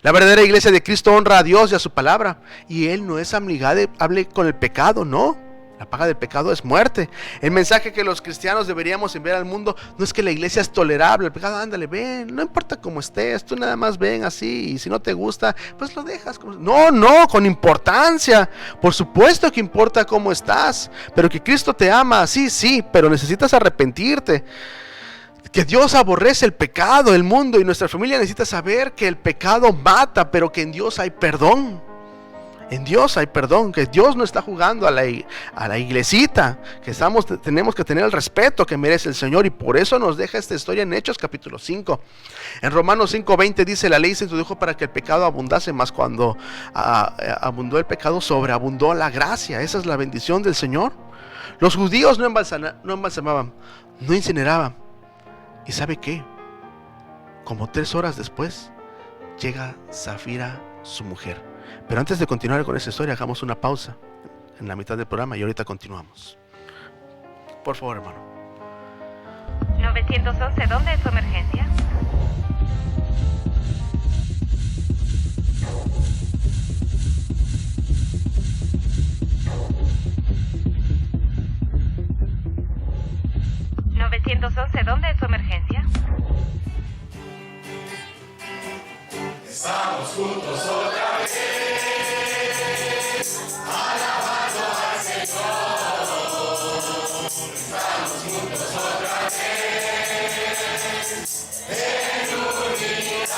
La verdadera iglesia de Cristo honra a Dios y a su palabra, y Él no es amigable con el pecado, no. La paga del pecado es muerte. El mensaje que los cristianos deberíamos enviar al mundo no es que la iglesia es tolerable. El pecado, ándale, ven, no importa cómo estés, tú nada más ven así, y si no te gusta, pues lo dejas. No, con importancia. Por supuesto que importa cómo estás, pero que Cristo te ama, sí, pero necesitas arrepentirte. Que Dios aborrece el pecado, el mundo, y nuestra familia necesita saber que el pecado mata, pero que en Dios hay perdón. En Dios hay perdón, que Dios no está jugando a la iglesita, que tenemos que tener el respeto que merece el Señor, y por eso nos deja esta historia en Hechos capítulo 5. En Romanos 5:20 dice: la ley se introdujo para que el pecado abundase, mas cuando abundó el pecado, sobreabundó la gracia. Esa es la bendición del Señor. Los judíos no embalsamaban, no incineraban. ¿Y sabe qué? Como 3 horas después llega Safira, su mujer. Pero antes de continuar con esa historia, hagamos una pausa en la mitad del programa y ahorita continuamos. Por favor, hermano. 911, ¿dónde es su emergencia? ¿911, ¿dónde es su emergencia? Estamos juntos otra vez, alabando al Señor. Estamos juntos otra vez, en unidad.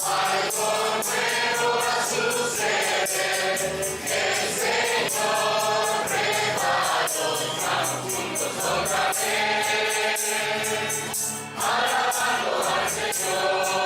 Algo nuevo va a suceder, el Señor preparó. Estamos juntos otra vez, alabando al Señor.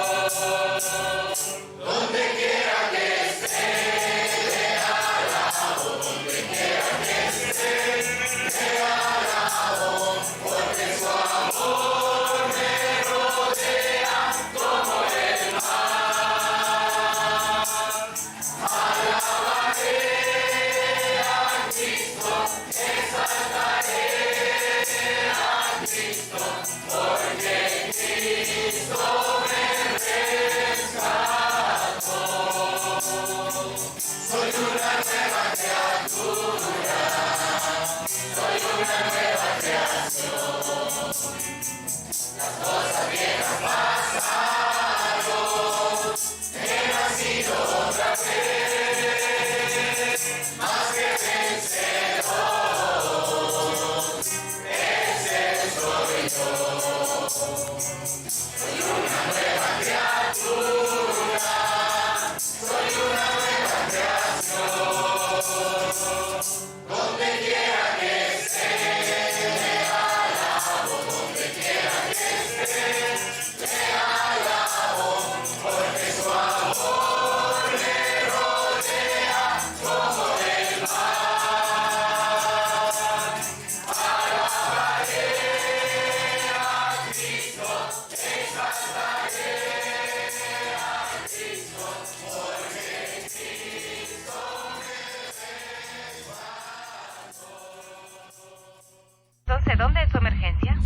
Entonces, ¿dónde es su emergencia?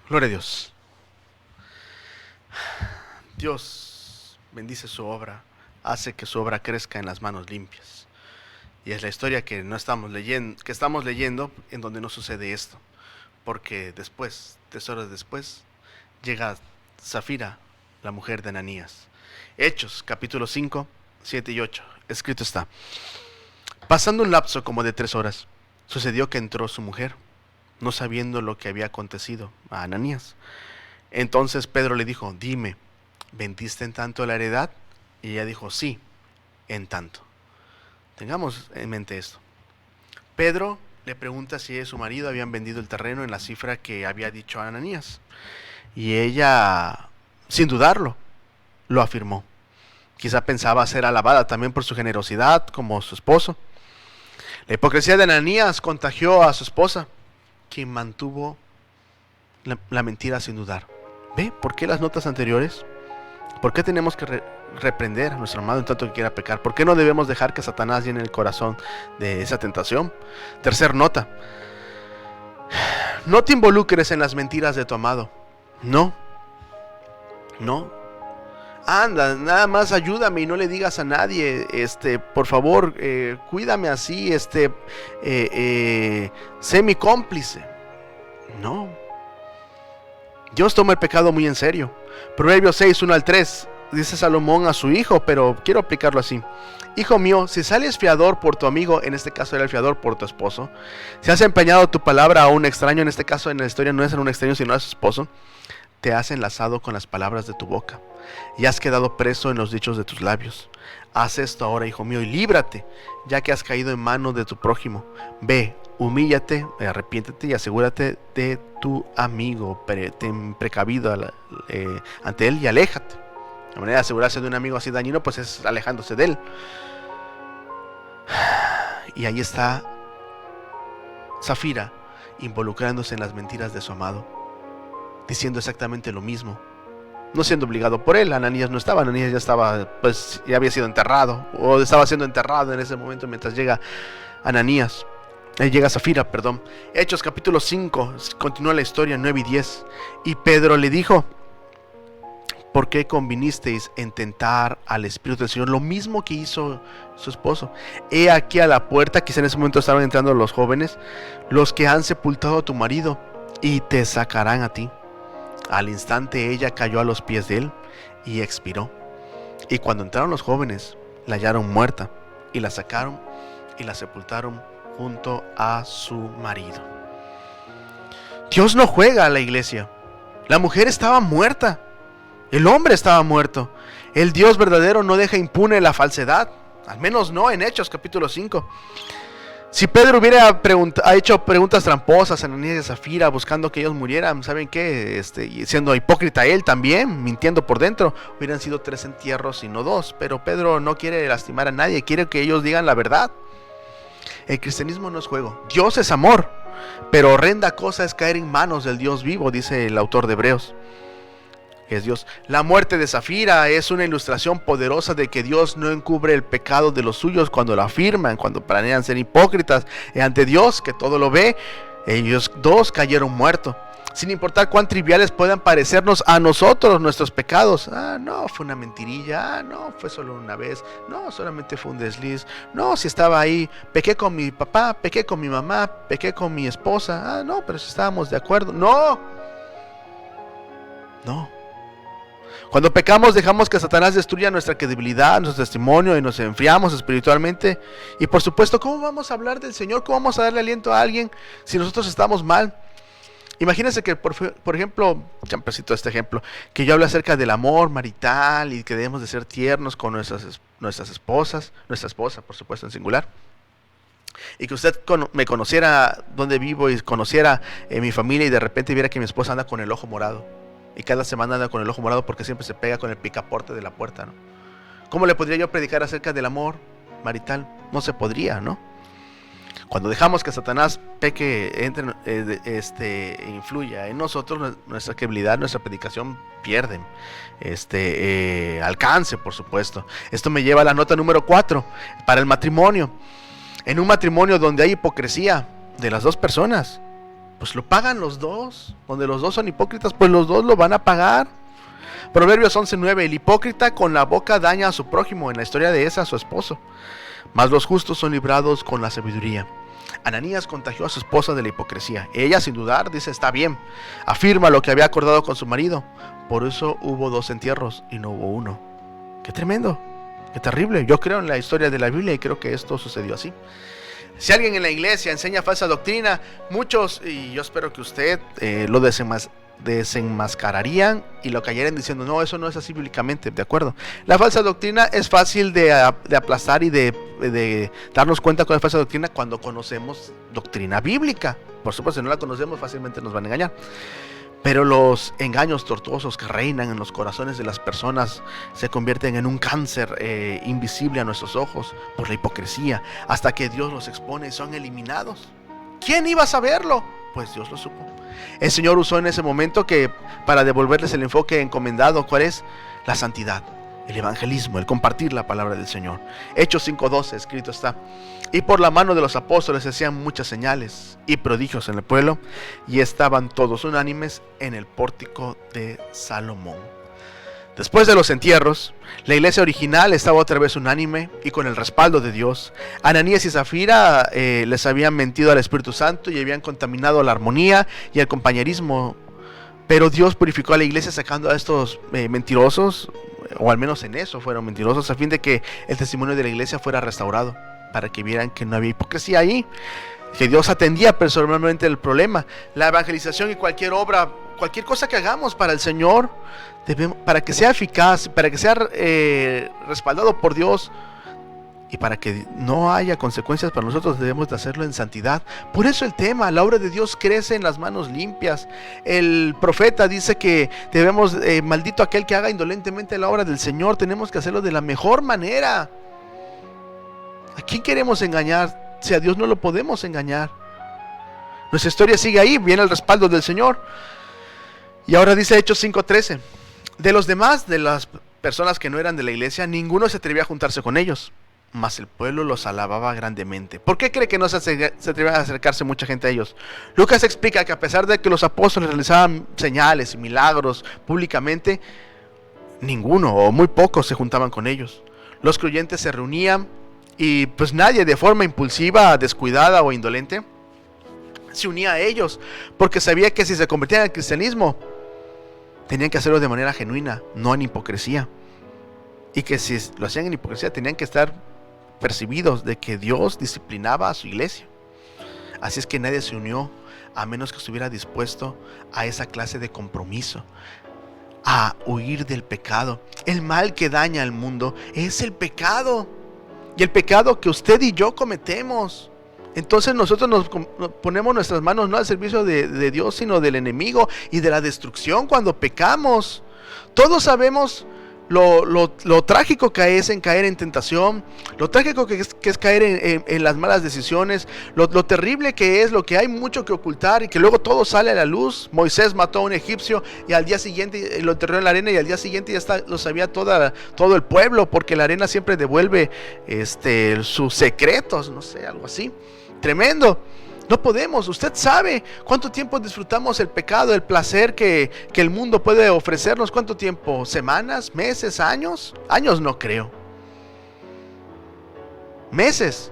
Gloria a Dios. Dios bendice su obra, hace que su obra crezca en las manos limpias. Y es la historia que estamos leyendo, en donde no sucede esto. Porque después, 3 horas después, llega Zafira, la mujer de Ananías. Hechos, capítulo 5, 7 y 8. Escrito está: pasando un lapso como de 3 horas, sucedió que entró su mujer, no sabiendo lo que había acontecido a Ananías. Entonces Pedro le dijo: dime, ¿vendiste en tanto la heredad? Y ella dijo: sí, en tanto. Tengamos en mente esto. Pedro le pregunta si ella y su marido habían vendido el terreno en la cifra que había dicho a Ananías. Y ella, sin dudarlo, lo afirmó. Quizá pensaba ser alabada también por su generosidad como su esposo. La hipocresía de Ananías contagió a su esposa, quien mantuvo la mentira sin dudar. ¿Ve por qué las notas anteriores? ¿Por qué tenemos que reprender a nuestro amado en tanto que quiera pecar? ¿Por qué no debemos dejar que Satanás llene el corazón de esa tentación? Tercer nota: no te involucres en las mentiras de tu amado. No. Anda, nada más ayúdame y no le digas a nadie, por favor, cuídame así, sé mi cómplice. No. Dios toma el pecado muy en serio. Proverbios 6, 1 al 3, dice Salomón a su hijo, pero quiero aplicarlo así: hijo mío, si sales fiador por tu amigo, en este caso era el fiador por tu esposo, si has empeñado tu palabra a un extraño, en este caso en la historia no es a un extraño sino a su esposo, te has enlazado con las palabras de tu boca y has quedado preso en los dichos de tus labios. Haz esto ahora, hijo mío, y líbrate, ya que has caído en manos de tu prójimo. Ve, humíllate, arrepiéntete y asegúrate de tu amigo. Ten precavido ante él y aléjate. La manera de asegurarse de un amigo así dañino, pues es alejándose de él. Y ahí está Zafira involucrándose en las mentiras de su amado, diciendo exactamente lo mismo, no siendo obligado por él. Ananías no estaba, Ananías ya estaba, pues ya había sido enterrado, o estaba siendo enterrado en ese momento mientras llega Ananías. Llega Zafira, perdón. Hechos capítulo 5, continúa la historia, 9 y 10. Y Pedro le dijo: ¿por qué convinisteis en tentar al Espíritu del Señor? Lo mismo que hizo su esposo. He aquí a la puerta, quizá en ese momento estaban entrando los jóvenes, los que han sepultado a tu marido, y te sacarán a ti. Al instante ella cayó a los pies de él y expiró. Y cuando entraron los jóvenes, la hallaron muerta, y la sacaron y la sepultaron junto a su marido. Dios no juega a la iglesia. La mujer estaba muerta, el hombre estaba muerto. El Dios verdadero no deja impune la falsedad, al menos no en Hechos capítulo 5. Si Pedro hubiera hecho preguntas tramposas a Ananías y a Zafira buscando que ellos murieran, ¿saben qué? Siendo hipócrita él también, mintiendo por dentro, hubieran sido 3 entierros y no 2. Pero Pedro no quiere lastimar a nadie, quiere que ellos digan la verdad. El cristianismo no es juego. Dios es amor, pero horrenda cosa es caer en manos del Dios vivo, dice el autor de Hebreos. Es Dios. La muerte de Zafira es una ilustración poderosa de que Dios no encubre el pecado de los suyos cuando lo afirman, cuando planean ser hipócritas ante Dios, que todo lo ve. Ellos dos cayeron muertos, sin importar cuán triviales puedan parecernos a nosotros nuestros pecados. No, fue una mentirilla. No, fue solo una vez. No, solamente fue un desliz. No, si estaba ahí, pequé con mi papá, pequé con mi mamá, pequé con mi esposa. No, pero si estábamos de acuerdo. No. Cuando pecamos dejamos que Satanás destruya nuestra credibilidad, nuestro testimonio y nos enfriamos espiritualmente. Y por supuesto, ¿cómo vamos a hablar del Señor? ¿Cómo vamos a darle aliento a alguien si nosotros estamos mal? Imagínense que, por ejemplo, siempre cito este ejemplo, que yo hablo acerca del amor marital y que debemos de ser tiernos con nuestras esposas, nuestra esposa, por supuesto, en singular. Y que usted me conociera donde vivo y conociera mi familia y de repente viera que mi esposa anda con el ojo morado. Y cada semana anda con el ojo morado porque siempre se pega con el picaporte de la puerta, ¿no? ¿Cómo le podría yo predicar acerca del amor marital? No se podría, ¿no? Cuando dejamos que Satanás peque, influya en nosotros, nuestra credibilidad, nuestra predicación pierden alcance, por supuesto. Esto me lleva a la nota número 4, para el matrimonio. En un matrimonio donde hay hipocresía de las dos personas, pues lo pagan los dos. Donde los dos son hipócritas, pues los dos lo van a pagar. Proverbios 11:9, el hipócrita con la boca daña a su prójimo, en la historia de esa a su esposo. Mas los justos son librados con la sabiduría. Ananías contagió a su esposa de la hipocresía. Ella, sin dudar, dice, está bien. Afirma lo que había acordado con su marido. Por eso hubo 2 entierros y no hubo uno. ¡Qué tremendo! ¡Qué terrible! Yo creo en la historia de la Biblia y creo que esto sucedió así. Si alguien en la iglesia enseña falsa doctrina, muchos, y yo espero que usted lo desenmascararían y lo cayeran diciendo, no, eso no es así bíblicamente, ¿de acuerdo? La falsa doctrina es fácil de aplastar y de darnos cuenta con la falsa doctrina cuando conocemos doctrina bíblica. Por supuesto, si no la conocemos fácilmente nos van a engañar. Pero los engaños tortuosos que reinan en los corazones de las personas se convierten en un cáncer invisible a nuestros ojos por la hipocresía, hasta que Dios los expone y son eliminados. ¿Quién iba a saberlo? Pues Dios lo supo. El Señor usó en ese momento para devolverles el enfoque encomendado. ¿Cuál es? La santidad, el evangelismo, el compartir la palabra del Señor. Hechos 5:12 escrito está: y por la mano de los apóstoles se hacían muchas señales y prodigios en el pueblo, y estaban todos unánimes en el pórtico de Salomón. Después de los entierros, la iglesia original estaba otra vez unánime y con el respaldo de Dios. Ananías y Zafira les habían mentido al Espíritu Santo y habían contaminado la armonía y el compañerismo. Pero Dios purificó a la iglesia sacando a estos mentirosos, o al menos en eso fueron mentirosos, a fin de que el testimonio de la iglesia fuera restaurado, para que vieran que no había hipocresía ahí, que Dios atendía personalmente el problema. La evangelización y cualquier obra, cualquier cosa que hagamos para el Señor, para que sea eficaz, para que sea respaldado por Dios y para que no haya consecuencias para nosotros, debemos de hacerlo en santidad. Por eso el tema, la obra de Dios crece en las manos limpias. El profeta dice que debemos, maldito aquel que haga indolentemente la obra del Señor, tenemos que hacerlo de la mejor manera. ¿A quién queremos engañar? Si a Dios no lo podemos engañar. Nuestra historia sigue ahí, viene el respaldo del Señor. Y ahora dice Hechos 5:13, de los demás, de las personas que no eran de la iglesia, ninguno se atrevía a juntarse con ellos, mas el pueblo los alababa grandemente. ¿Por qué cree que no se atrevía a acercarse mucha gente a ellos? Lucas explica que a pesar de que los apóstoles realizaban señales y milagros públicamente, ninguno o muy pocos se juntaban con ellos. Los creyentes se reunían y pues nadie de forma impulsiva, descuidada o indolente se unía a ellos, porque sabía que si se convertían al cristianismo tenían que hacerlo de manera genuina, no en hipocresía, y que si lo hacían en hipocresía tenían que estar percibidos de que Dios disciplinaba a su iglesia. Así es que nadie se unió a menos que estuviera dispuesto a esa clase de compromiso, a huir del pecado. El mal que daña al mundo es el pecado, y el pecado que usted y yo cometemos. Entonces nosotros nos ponemos nuestras manos no al servicio de Dios, sino del enemigo y de la destrucción cuando pecamos. Todos sabemos lo trágico que es en caer en tentación, lo trágico que es caer en las malas decisiones, lo terrible que es, lo que hay mucho que ocultar y que luego todo sale a la luz. Moisés mató a un egipcio y al día siguiente lo enterró en la arena, y al día siguiente ya lo sabía todo el pueblo, porque la arena siempre devuelve sus secretos, no sé, algo así. Tremendo. No podemos. Usted sabe cuánto tiempo disfrutamos el pecado, el placer que el mundo puede ofrecernos. ¿Cuánto tiempo? ¿Semanas? ¿Meses? ¿Años? Años no creo. Meses.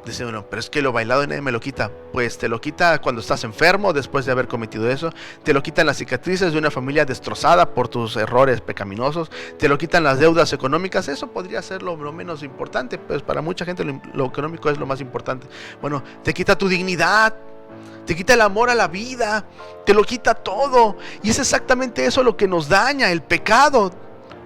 Dice uno, pero es que lo bailado nadie me lo quita. Pues te lo quita cuando estás enfermo después de haber cometido eso. Te lo quitan las cicatrices de una familia destrozada por tus errores pecaminosos. Te lo quitan las deudas económicas. Eso podría ser lo menos importante. Pues para mucha gente lo económico es lo más importante. Bueno, te quita tu dignidad. Te quita el amor a la vida. Te lo quita todo. Y es exactamente eso lo que nos daña, el pecado.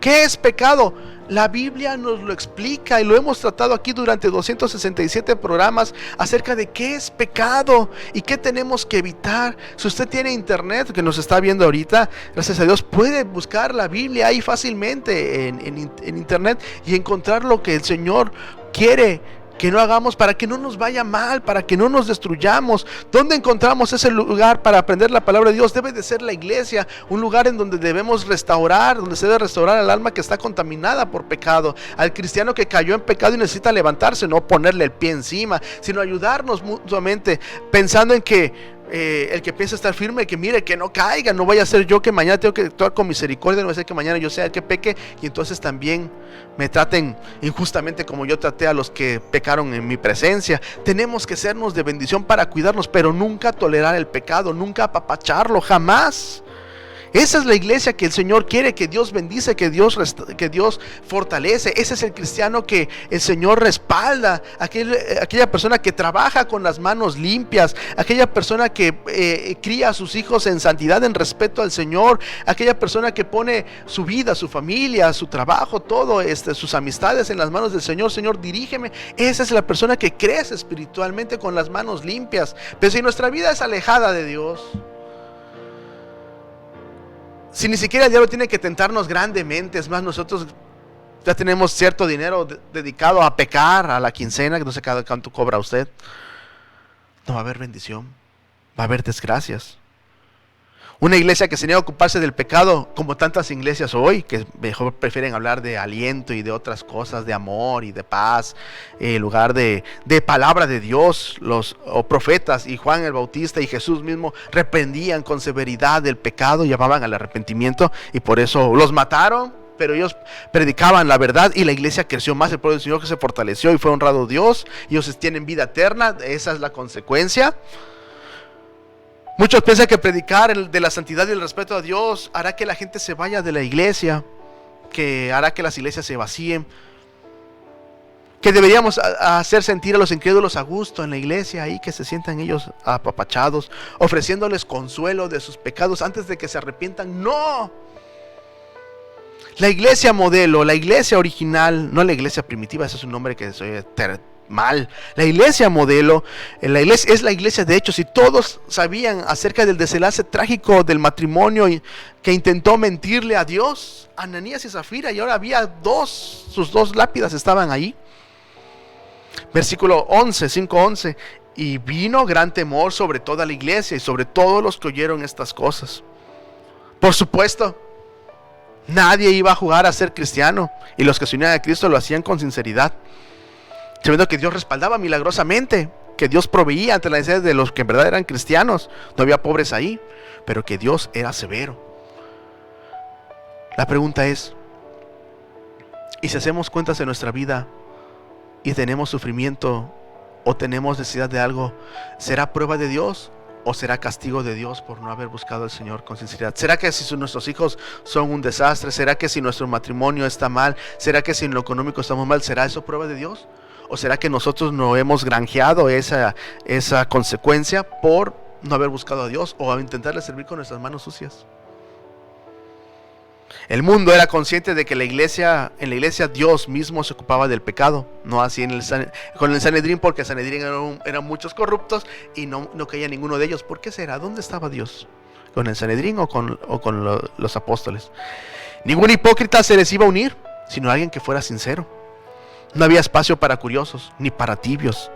¿Qué es pecado? La Biblia nos lo explica y lo hemos tratado aquí durante 267 programas acerca de qué es pecado y qué tenemos que evitar. Si usted tiene internet, que nos está viendo ahorita, gracias a Dios, puede buscar la Biblia ahí fácilmente en internet y encontrar lo que el Señor quiere que no hagamos para que no nos vaya mal, para que no nos destruyamos. ¿Dónde encontramos ese lugar para aprender la palabra de Dios? Debe de ser la iglesia, un lugar en donde debemos restaurar, donde se debe restaurar al alma que está contaminada por pecado, al cristiano que cayó en pecado y necesita levantarse, no ponerle el pie encima, sino ayudarnos mutuamente, pensando en que el que piensa estar firme, que mire, que no caiga, no vaya a ser yo que mañana tengo que actuar con misericordia, no vaya a ser que mañana yo sea el que peque y entonces también me traten injustamente como yo traté a los que pecaron en mi presencia. Tenemos que sernos de bendición para cuidarnos, pero nunca tolerar el pecado, nunca apapacharlo, jamás. Esa es la iglesia que el Señor quiere, que Dios bendice, que Dios fortalece. Ese es el cristiano que el Señor respalda, aquella persona que trabaja con las manos limpias, aquella persona que cría a sus hijos en santidad, en respeto al Señor, aquella persona que pone su vida, su familia, su trabajo, todo, sus amistades en las manos del Señor. Señor, dirígeme. Esa es la persona que crece espiritualmente con las manos limpias. Pero si nuestra vida es alejada de Dios, si ni siquiera el diablo tiene que tentarnos grandemente, es más, nosotros ya tenemos cierto dinero dedicado a pecar, a la quincena, que no sé cuánto cobra usted, no va a haber bendición, va a haber desgracias. Una iglesia que se niega a ocuparse del pecado, como tantas iglesias hoy, que mejor prefieren hablar de aliento y de otras cosas, de amor y de paz, en lugar de palabra de Dios. Los profetas y Juan el Bautista y Jesús mismo reprendían con severidad el pecado y llamaban al arrepentimiento, y por eso los mataron, pero ellos predicaban la verdad y la iglesia creció más. El pueblo del Señor que se fortaleció y fue honrado Dios, ellos tienen vida eterna. Esa es la consecuencia. Muchos piensan que predicar de la santidad y el respeto a Dios hará que la gente se vaya de la iglesia, que hará que las iglesias se vacíen, que deberíamos hacer sentir a los incrédulos a gusto en la iglesia, ahí que se sientan ellos apapachados, ofreciéndoles consuelo de sus pecados antes de que se arrepientan. ¡No! La iglesia modelo, la iglesia original, no la iglesia primitiva, ese es un nombre que soy mal. La iglesia modelo, es la iglesia de Hechos, y todos sabían acerca del desenlace trágico del matrimonio que intentó mentirle a Dios, Ananías y Zafira, y ahora había sus dos lápidas estaban ahí. Versículo 11, 5:11, y vino gran temor sobre toda la iglesia y sobre todos los que oyeron estas cosas. Por supuesto, nadie iba a jugar a ser cristiano, y los que se unían a Cristo lo hacían con sinceridad, sabiendo que Dios respaldaba milagrosamente, que Dios proveía ante las necesidades de los que en verdad eran cristianos. No había pobres ahí, pero que Dios era severo. La pregunta es, ¿y si hacemos cuentas de nuestra vida y tenemos sufrimiento o tenemos necesidad de algo, será prueba de Dios o será castigo de Dios por no haber buscado al Señor con sinceridad? ¿Será que si nuestros hijos son un desastre? ¿Será que si nuestro matrimonio está mal? ¿Será que si en lo económico estamos mal? ¿Será eso prueba de Dios? ¿O será que nosotros no hemos granjeado esa consecuencia por no haber buscado a Dios o a intentarle servir con nuestras manos sucias? El mundo era consciente de que en la iglesia Dios mismo se ocupaba del pecado, no así con el Sanedrín, porque el Sanedrín eran muchos corruptos y no caía ninguno de ellos. ¿Por qué será? ¿Dónde estaba Dios? ¿Con el Sanedrín o con los apóstoles? Ningún hipócrita se les iba a unir, sino alguien que fuera sincero. No había espacio para curiosos, ni para tibios.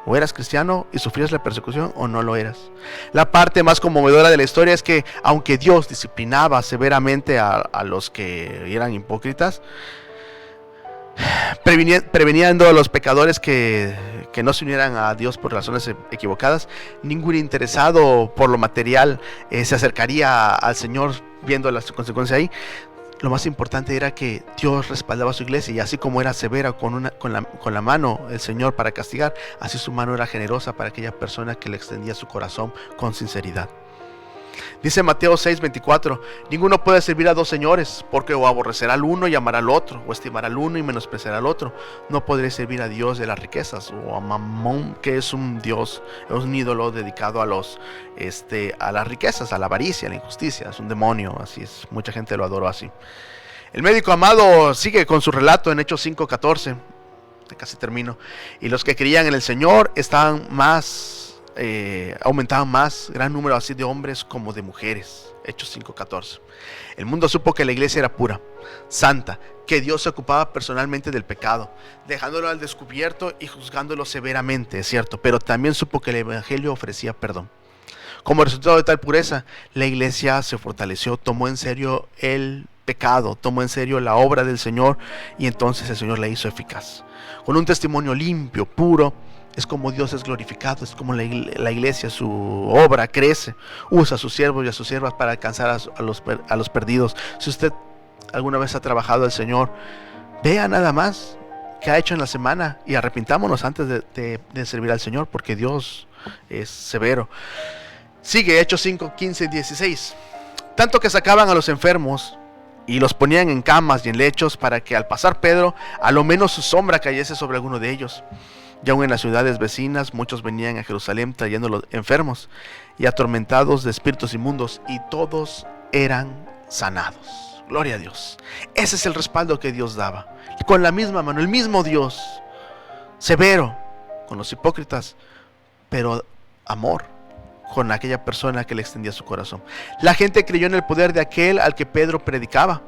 O eras cristiano y sufrías la persecución, o no lo eras. La parte más conmovedora de la historia es que, aunque Dios disciplinaba severamente a los que eran hipócritas, previniendo a los pecadores que no se unieran a Dios por razones equivocadas, ningún interesado por lo material se acercaría al Señor viendo las consecuencias ahí. lo más importante era que Dios respaldaba a su iglesia, y así como era severa con la mano el Señor para castigar, así su mano era generosa para aquella persona que le extendía su corazón con sinceridad. Dice Mateo 6:24: ninguno puede servir a dos señores, porque o aborrecerá al uno y amará al otro, o estimará al uno y menospreciará al otro. No podréis servir a Dios de las riquezas, o a Mamón, que es un dios, es un ídolo dedicado a las riquezas, a la avaricia, a la injusticia. Es un demonio, así es, mucha gente lo adoró así. El médico amado sigue con su relato en Hechos 5:14, casi termino. Y los que creían en el Señor estaban aumentaban más, gran número así de hombres como de mujeres. Hechos 5:14. El mundo supo que la iglesia era pura, santa, que Dios se ocupaba personalmente del pecado, dejándolo al descubierto y juzgándolo severamente, es cierto, pero también supo que el evangelio ofrecía perdón. Como resultado de tal pureza, la iglesia se fortaleció, tomó en serio el pecado, tomó en serio la obra del Señor, y entonces el Señor la hizo eficaz. Con un testimonio limpio, puro, es como Dios es glorificado, es como la iglesia, su obra crece, usa a sus siervos y a sus siervas para alcanzar a los perdidos. Si usted alguna vez ha trabajado al Señor, vea nada más qué ha hecho en la semana y arrepintámonos antes de servir al Señor, porque Dios es severo. Sigue Hechos 5:15 y 16. Tanto que sacaban a los enfermos y los ponían en camas y en lechos, para que al pasar Pedro, a lo menos su sombra cayese sobre alguno de ellos. Y aún en las ciudades vecinas muchos venían a Jerusalén trayendo los enfermos y atormentados de espíritus inmundos, y todos eran sanados. Gloria a Dios. Ese es el respaldo que Dios daba. Con la misma mano, el mismo Dios, severo con los hipócritas, pero amor con aquella persona que le extendía su corazón. La gente creyó en el poder de aquel al que Pedro predicaba.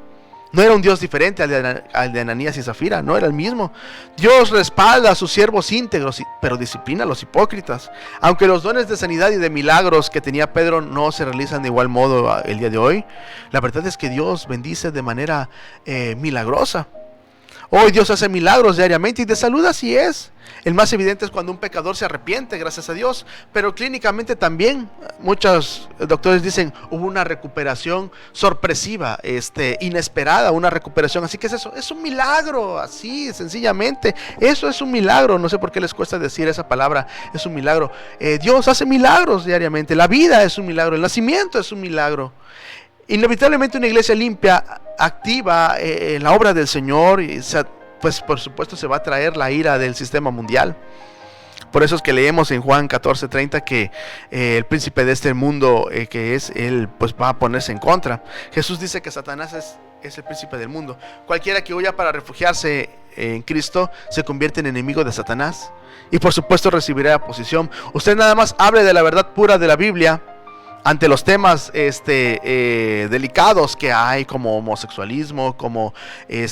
No era un Dios diferente al de Ananías y Zafira, no era el mismo. Dios respalda a sus siervos íntegros, pero disciplina a los hipócritas. Aunque los dones de sanidad y de milagros que tenía Pedro no se realizan de igual modo el día de hoy, la verdad es que Dios bendice de manera milagrosa. Hoy Dios hace milagros diariamente, y de salud así es. El más evidente es cuando un pecador se arrepiente, gracias a Dios. Pero clínicamente también muchos doctores dicen hubo una recuperación sorpresiva, inesperada, una recuperación. Así que es eso, es un milagro, así sencillamente. Eso es un milagro. No sé por qué les cuesta decir esa palabra, es un milagro. Dios hace milagros diariamente. La vida es un milagro, el nacimiento es un milagro. Inevitablemente una iglesia limpia, activa en la obra del Señor, y pues por supuesto se va a traer la ira del sistema mundial. Por eso es que leemos en Juan 14:30 que el príncipe de este mundo, que es él, pues va a ponerse en contra. Jesús dice que Satanás es el príncipe del mundo. Cualquiera que huya para refugiarse en Cristo se convierte en enemigo de Satanás, y por supuesto recibirá oposición. Usted nada más hable de la verdad pura de la Biblia ante los temas delicados que hay, como homosexualismo, como el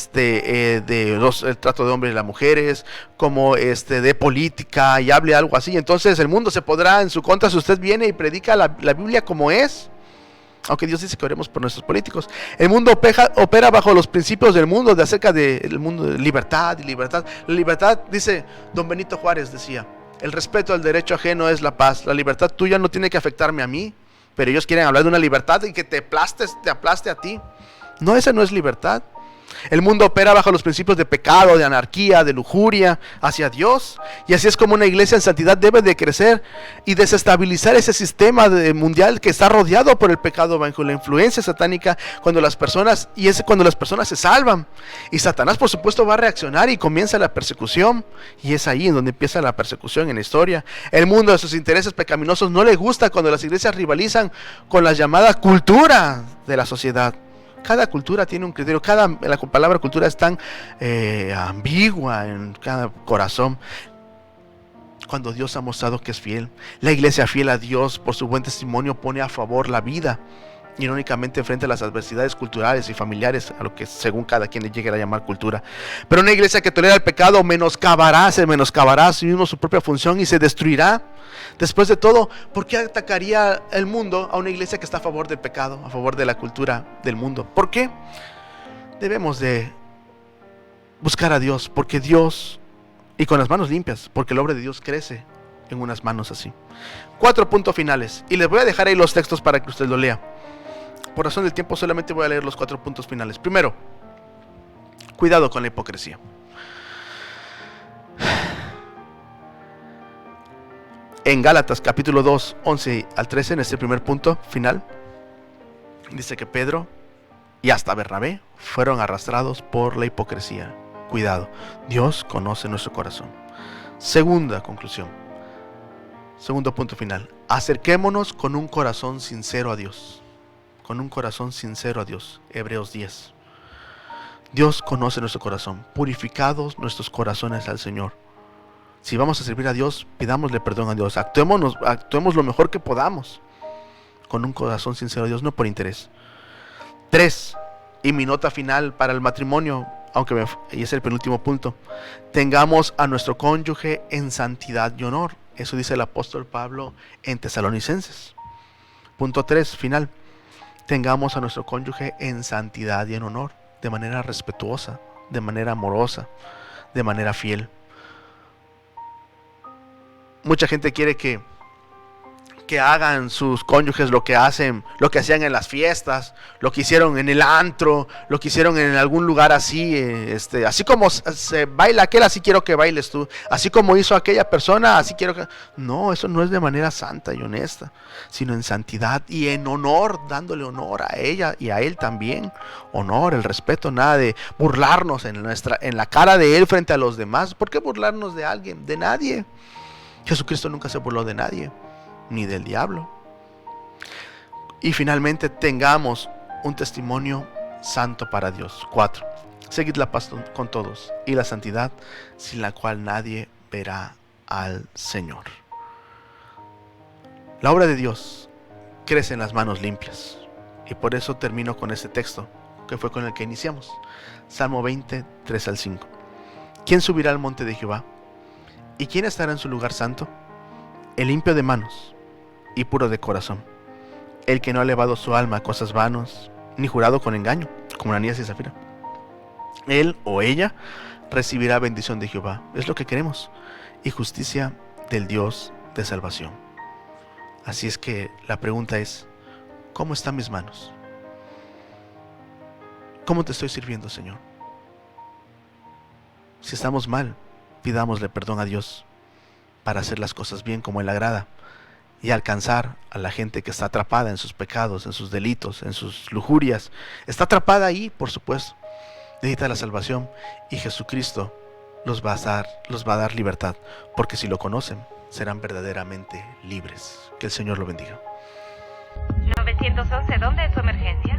trato de hombres y las mujeres, como de política, y hable algo así, entonces el mundo se podrá en su contra si usted viene y predica la Biblia como es. Aunque Dios dice que oremos por nuestros políticos. El mundo opera bajo los principios del mundo, acerca del mundo de libertad y libertad. La libertad, dice don Benito Juárez, decía: el respeto al derecho ajeno es la paz. La libertad tuya no tiene que afectarme a mí. Pero ellos quieren hablar de una libertad y que te aplaste a ti. No, esa no es libertad. El mundo opera bajo los principios de pecado, de anarquía, de lujuria hacia Dios. Y así es como una iglesia en santidad debe de crecer y desestabilizar ese sistema mundial que está rodeado por el pecado, bajo la influencia satánica, cuando las personas se salvan. Y Satanás, por supuesto, va a reaccionar y comienza la persecución. Y es ahí en donde empieza la persecución en la historia. El mundo, de sus intereses pecaminosos, no le gusta cuando las iglesias rivalizan con la llamada cultura de la sociedad. Cada cultura tiene un criterio, la palabra cultura es tan ambigua en cada corazón. Cuando Dios ha mostrado que es fiel, la iglesia fiel a Dios por su buen testimonio pone a favor la vida, irónicamente frente a las adversidades culturales y familiares, a lo que según cada quien le llegue a llamar cultura. Pero una iglesia que tolera el pecado se menoscabará a sí mismo su propia función y se destruirá. Después de todo, ¿por qué atacaría el mundo a una iglesia que está a favor del pecado, a favor de la cultura del mundo? ¿Por qué? Debemos de buscar a Dios, porque Dios, y con las manos limpias, porque la obra de Dios crece en unas manos así. 4 puntos finales, y les voy a dejar ahí los textos para que usted lo lea. Por razón del tiempo solamente voy a leer los 4 puntos finales. Primero, cuidado con la hipocresía. En Gálatas capítulo 2, 11 al 13, en este primer punto final, dice que Pedro y hasta Bernabé fueron arrastrados por la hipocresía. Cuidado, Dios conoce nuestro corazón. Segunda conclusión, segundo punto final, acerquémonos con un corazón sincero a Dios. Con un corazón sincero a Dios. Hebreos 10. Dios conoce nuestro corazón. Purificados nuestros corazones al Señor. Si vamos a servir a Dios, pidámosle perdón a Dios. Actuemos lo mejor que podamos. Con un corazón sincero a Dios, no por interés. 3. Y mi nota final para el matrimonio, y es el penúltimo punto. Tengamos a nuestro cónyuge en santidad y honor. Eso dice el apóstol Pablo en Tesalonicenses. Punto 3, final. Tengamos a nuestro cónyuge en santidad y en honor. De manera respetuosa, de manera amorosa, de manera fiel. Mucha gente quiere que hagan sus cónyuges lo que hacían en las fiestas, lo que hicieron en el antro, lo que hicieron en algún lugar así, así como se baila aquel, así quiero que bailes tú, así como hizo aquella persona, así quiero que... No, eso no es de manera santa y honesta, sino en santidad y en honor, dándole honor a ella y a él también, honor, el respeto, nada de burlarnos en la cara de él frente a los demás. ¿Por qué burlarnos de alguien? De nadie. Jesucristo nunca se burló de nadie, ni del diablo. Y finalmente, tengamos un testimonio santo para Dios. 4. Seguid la paz con todos y la santidad, sin la cual nadie verá al Señor. La obra de Dios crece en las manos limpias. Y por eso termino con este texto, que fue con el que iniciamos. Salmo 20, 3 al 5. ¿Quién subirá al monte de Jehová? ¿Y quién estará en su lugar santo? El limpio de manos y puro de corazón, el que no ha elevado su alma a cosas vanas, ni jurado con engaño, como Ananías y Zafira. Él o ella recibirá bendición de Jehová, es lo que queremos, y justicia del Dios de salvación. Así es que la pregunta es, ¿cómo están mis manos? ¿Cómo te estoy sirviendo, Señor? Si estamos mal, pidámosle perdón a Dios para hacer las cosas bien como Él agrada y alcanzar a la gente que está atrapada en sus pecados, en sus delitos, en sus lujurias. Está atrapada ahí, por supuesto. Necesita la salvación y Jesucristo los va a dar libertad, porque si lo conocen, serán verdaderamente libres. Que el Señor lo bendiga. 911, ¿dónde es su emergencia?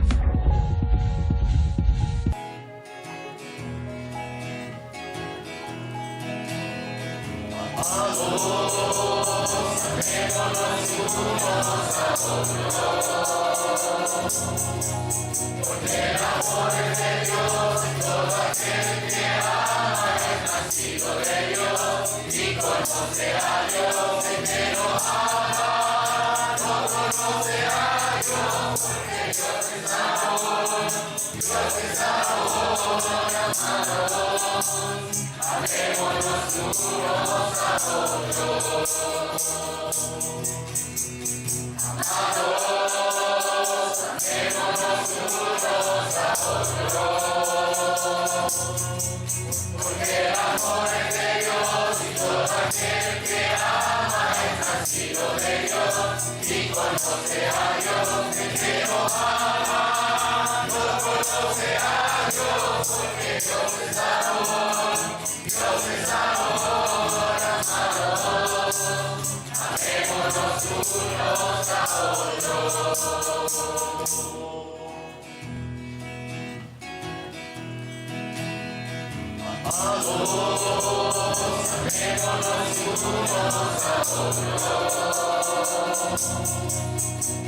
Porque el amor es de Dios y todo aquel que ama es nacido de Dios y conoce a Dios. El que no ama no conoce a Dios, porque Dios es amor, Dios es amor, amado. Amémonos unos a otros. Amados, amémonos unos a otros. Porque el amor es de Dios y todo aquel que ama es nacido de Dios y conoce a Dios. El que no ama no conoce a Dios, porque Dios es amor, Dios es amor, amado. Amémonos unos a otros. Amados, amémonos unos a otros.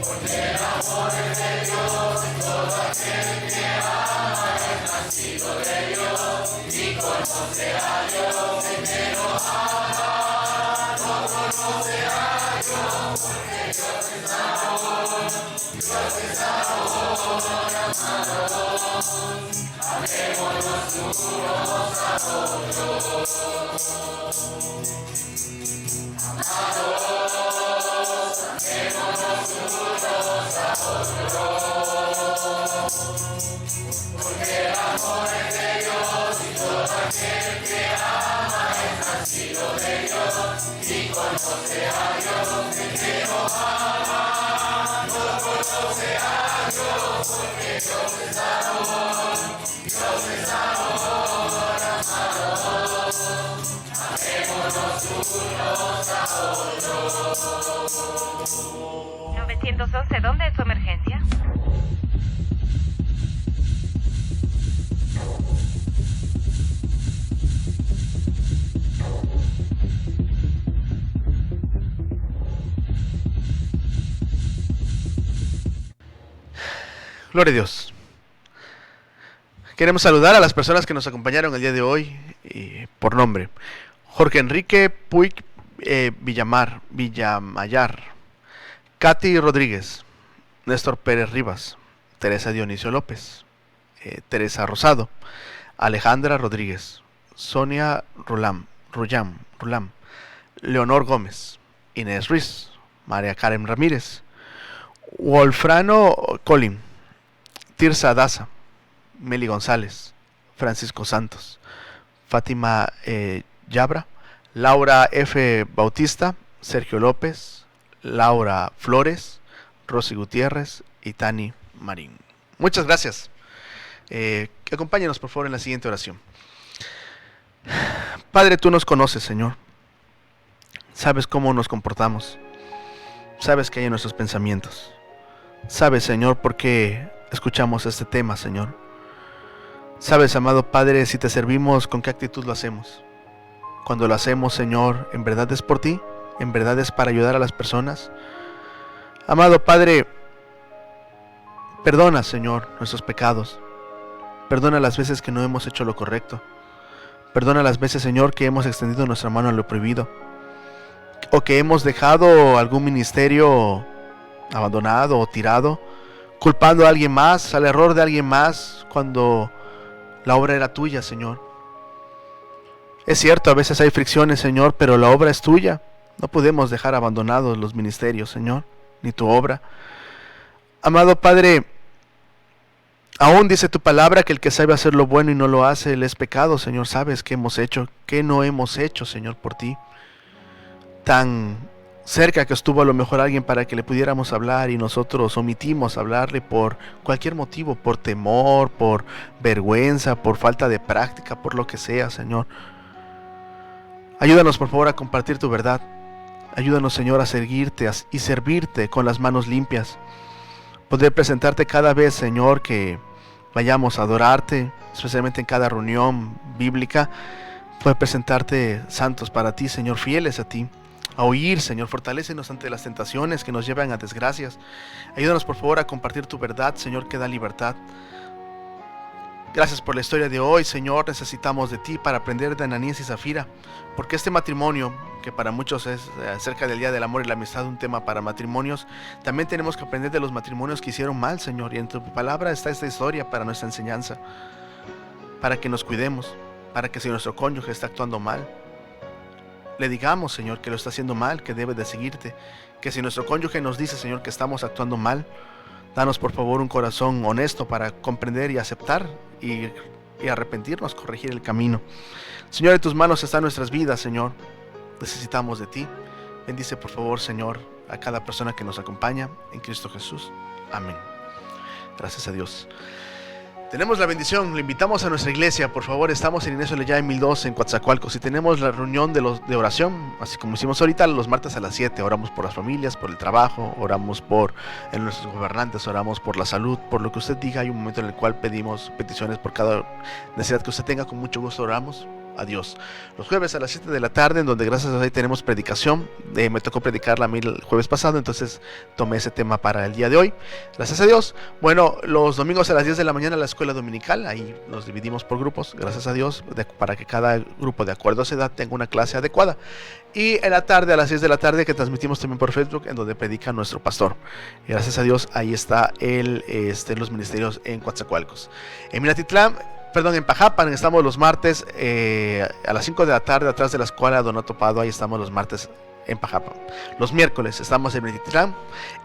Porque el amor es de Dios y todo aquel que ama es nacido de Dios y conoce a Dios. El que no ama no conoce a Dios, porque Dios es amor, Dios es amor, amado. Amémonos unos a otros. Amados, amémonos unos a otros. ¿911? ¿Dónde es su emergencia? Gloria a Dios. Queremos saludar a las personas que nos acompañaron el día de hoy por nombre. Jorge Enrique Puig Villamayar, Katy Rodríguez, Néstor Pérez Rivas, Teresa Dionisio López, Teresa Rosado, Alejandra Rodríguez, Sonia Rulam, Leonor Gómez, Inés Ruiz, María Karen Ramírez, Wolfrano Colin, Tirsa Daza, Meli González, Francisco Santos, Fátima Yabra, Laura F. Bautista, Sergio López, Laura Flores, Rosy Gutiérrez y Tani Marín. Muchas gracias. Acompáñanos por favor en la siguiente oración. Padre, tú nos conoces, Señor. Sabes cómo nos comportamos. Sabes que hay en nuestros pensamientos. Sabes, Señor, por qué escuchamos este tema, Señor. Sabes, amado Padre, si te servimos, con qué actitud lo hacemos. Cuando lo hacemos, Señor, ¿en verdad es por ti? ¿En verdad es para ayudar a las personas? Amado Padre, perdona, Señor, nuestros pecados. Perdona las veces que no hemos hecho lo correcto. Perdona las veces, Señor, que hemos extendido nuestra mano a lo prohibido. O que hemos dejado algún ministerio abandonado o tirado, culpando a alguien más, al error de alguien más, cuando la obra era tuya, Señor. Es cierto, a veces hay fricciones, Señor, pero la obra es tuya. No podemos dejar abandonados los ministerios, Señor, ni tu obra. Amado Padre, aún dice tu palabra que el que sabe hacer lo bueno y no lo hace, él es pecado, Señor. Sabes qué hemos hecho, qué no hemos hecho, Señor, por ti. Tan cerca que estuvo a lo mejor alguien para que le pudiéramos hablar y nosotros omitimos hablarle por cualquier motivo, por temor, por vergüenza, por falta de práctica, por lo que sea, Señor. Ayúdanos por favor a compartir tu verdad. Ayúdanos, Señor, a seguirte y servirte con las manos limpias. Poder presentarte cada vez, Señor, que vayamos a adorarte, especialmente en cada reunión bíblica. Poder presentarte santos para ti, Señor, fieles a ti. A oír, Señor, fortalécenos ante las tentaciones que nos llevan a desgracias. Ayúdanos por favor a compartir tu verdad, Señor, que da libertad. Gracias por la historia de hoy, Señor. Necesitamos de ti para aprender de Ananías y Zafira, porque este matrimonio, que para muchos es acerca del Día del Amor y la Amistad un tema para matrimonios, también tenemos que aprender de los matrimonios que hicieron mal, Señor. Y en tu palabra está esta historia para nuestra enseñanza, para que nos cuidemos, para que si nuestro cónyuge está actuando mal, le digamos, Señor, que lo está haciendo mal, que debe de seguirte. Que si nuestro cónyuge nos dice, Señor, que estamos actuando mal, danos por favor un corazón honesto para comprender y aceptar y arrepentirnos, corregir el camino. Señor, en tus manos están nuestras vidas, Señor. Necesitamos de ti. Bendice por favor, Señor, a cada persona que nos acompaña en Cristo Jesús. Amén. Gracias a Dios. Tenemos la bendición, le invitamos a nuestra iglesia, por favor. Estamos en Ignacio Leyá en 1002 en Coatzacoalcos y tenemos la reunión de oración, así como hicimos ahorita, los martes a las 7. Oramos por las familias, por el trabajo, oramos por nuestros gobernantes, oramos por la salud, por lo que usted diga. Hay un momento en el cual pedimos peticiones por cada necesidad que usted tenga. Con mucho gusto oramos a Dios. Los jueves a las 7 de la tarde, en donde gracias a Dios tenemos predicación. Me tocó predicarla a mí el jueves pasado, entonces tomé ese tema para el día de hoy. Gracias a Dios. Bueno, los domingos a las 10 de la mañana la escuela dominical, ahí nos dividimos por grupos, gracias a Dios, para que cada grupo de acuerdo a su edad tenga una clase adecuada. Y en la tarde, a las 6 de la tarde, que transmitimos también por Facebook, en donde predica nuestro pastor. Y gracias a Dios, ahí está los ministerios en Coatzacoalcos. En Minatitlán, en Pajapan estamos los martes a las 5 de la tarde, atrás de la escuela Donato Pado. Ahí estamos los martes en Pajapan. Los miércoles estamos en Minatitlán,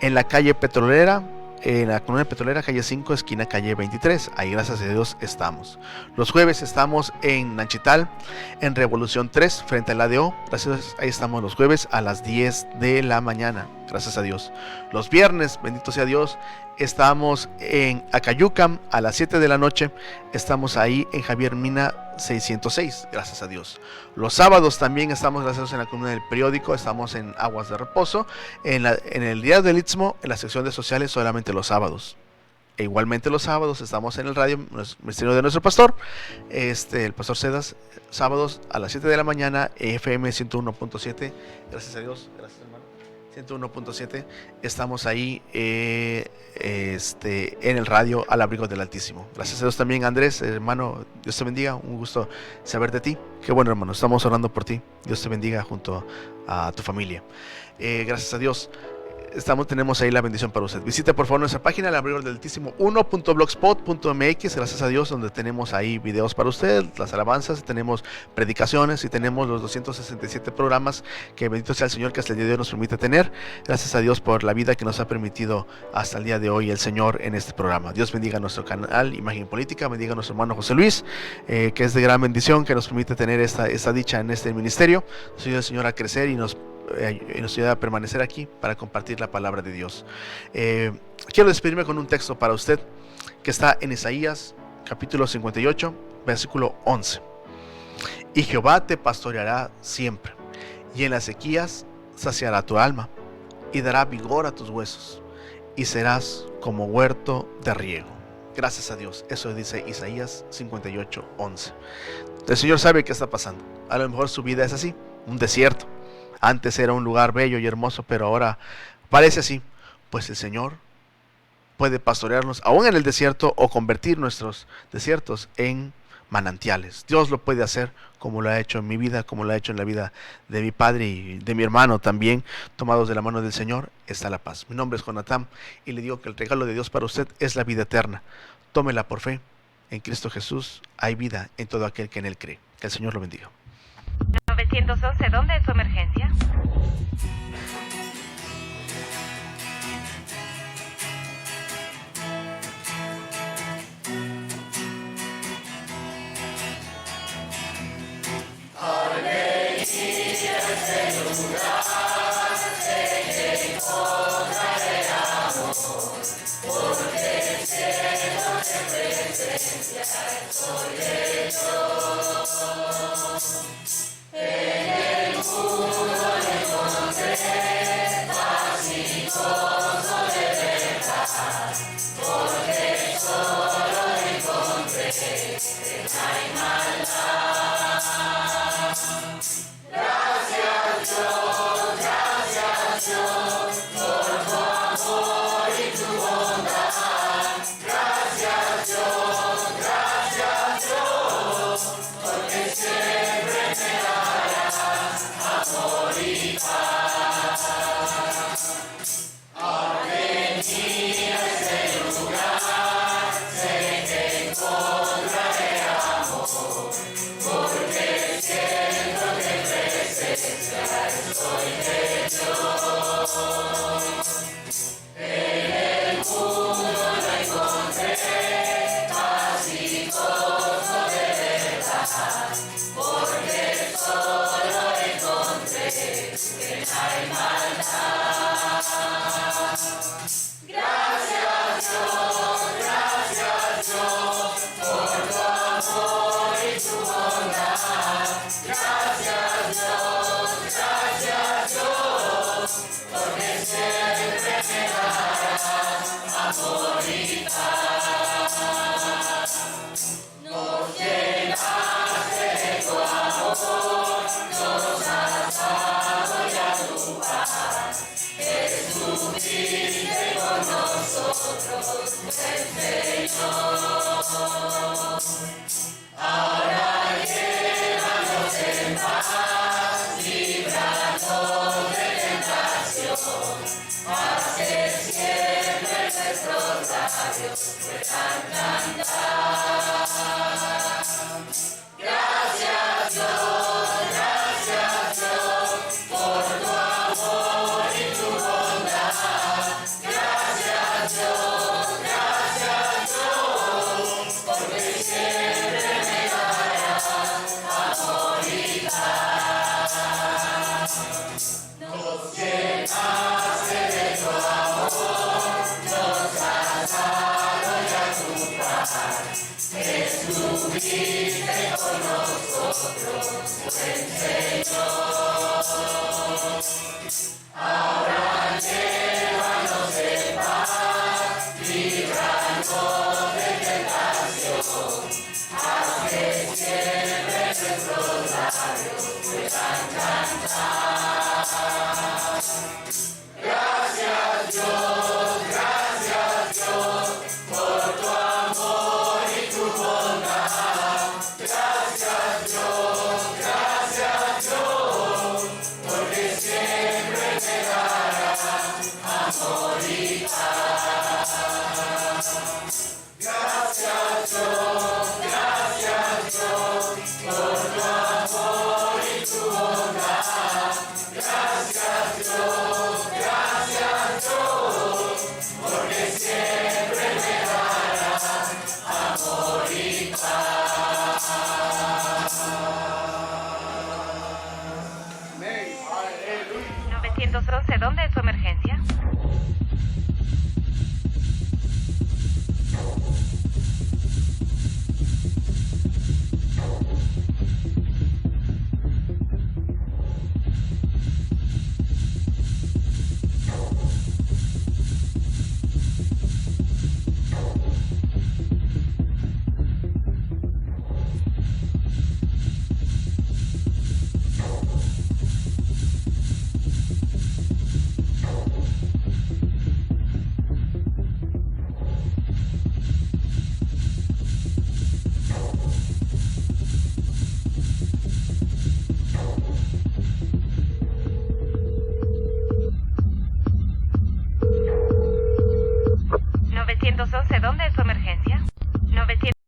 en la calle Petrolera, en la Colonia Petrolera, calle 5, esquina calle 23. Ahí, gracias a Dios, estamos. Los jueves estamos en Nanchital, en Revolución 3, frente al ADO. Gracias, ahí estamos los jueves a las 10 de la mañana. Gracias a Dios. Los viernes, bendito sea Dios, estamos en Acayucam a las 7 de la noche. Estamos ahí en Javier Mina 606, gracias a Dios. Los sábados también estamos, gracias a Dios, en la columna del periódico. Estamos en Aguas de Reposo, en el Diario del Istmo, en la sección de sociales, solamente los sábados. E igualmente los sábados estamos en el radio ministerio de nuestro pastor, el pastor Cedas, sábados a las 7 de la mañana, FM 101.7. Gracias a Dios, gracias hermano. 101.7, estamos ahí en el radio al abrigo del Altísimo. Gracias a Dios también, Andrés, hermano, Dios te bendiga, un gusto saber de ti. Qué bueno, hermano, estamos orando por ti. Dios te bendiga junto a tu familia. Gracias a Dios. Tenemos ahí la bendición para usted. Visite por favor nuestra página, el abrigo del Altísimo 1.blogspot.mx, gracias a Dios, donde tenemos ahí videos para usted, las alabanzas, tenemos predicaciones y tenemos los 267 programas que bendito sea el Señor que hasta el día de hoy nos permite tener. Gracias a Dios por la vida que nos ha permitido hasta el día de hoy el Señor en este programa. Dios bendiga nuestro canal Imagen Política, bendiga a nuestro hermano José Luis, que es de gran bendición, que nos permite tener esta dicha en este ministerio. Nos ayuda el Señor a crecer y nos ayuda a permanecer aquí para compartir la palabra de Dios. Quiero despedirme con un texto para usted que está en Isaías capítulo 58 versículo 11. Y Jehová te pastoreará siempre, y en las sequías saciará tu alma, y dará vigor a tus huesos, y serás como huerto de riego. Gracias a Dios. Eso dice Isaías 58, 11. El Señor sabe qué está pasando. A lo mejor su vida es así, un desierto. Antes era un lugar bello y hermoso, pero ahora parece así. Pues el Señor puede pastorearnos aún en el desierto o convertir nuestros desiertos en manantiales. Dios lo puede hacer, como lo ha hecho en mi vida, como lo ha hecho en la vida de mi padre y de mi hermano también. Tomados de la mano del Señor está la paz. Mi nombre es Jonatán y le digo que el regalo de Dios para usted es la vida eterna. Tómela por fe. En Cristo Jesús hay vida en todo aquel que en Él cree. Que el Señor lo bendiga. 911, ¿dónde es su emergencia? Gracias Dios. ¿911 dónde es su emergencia?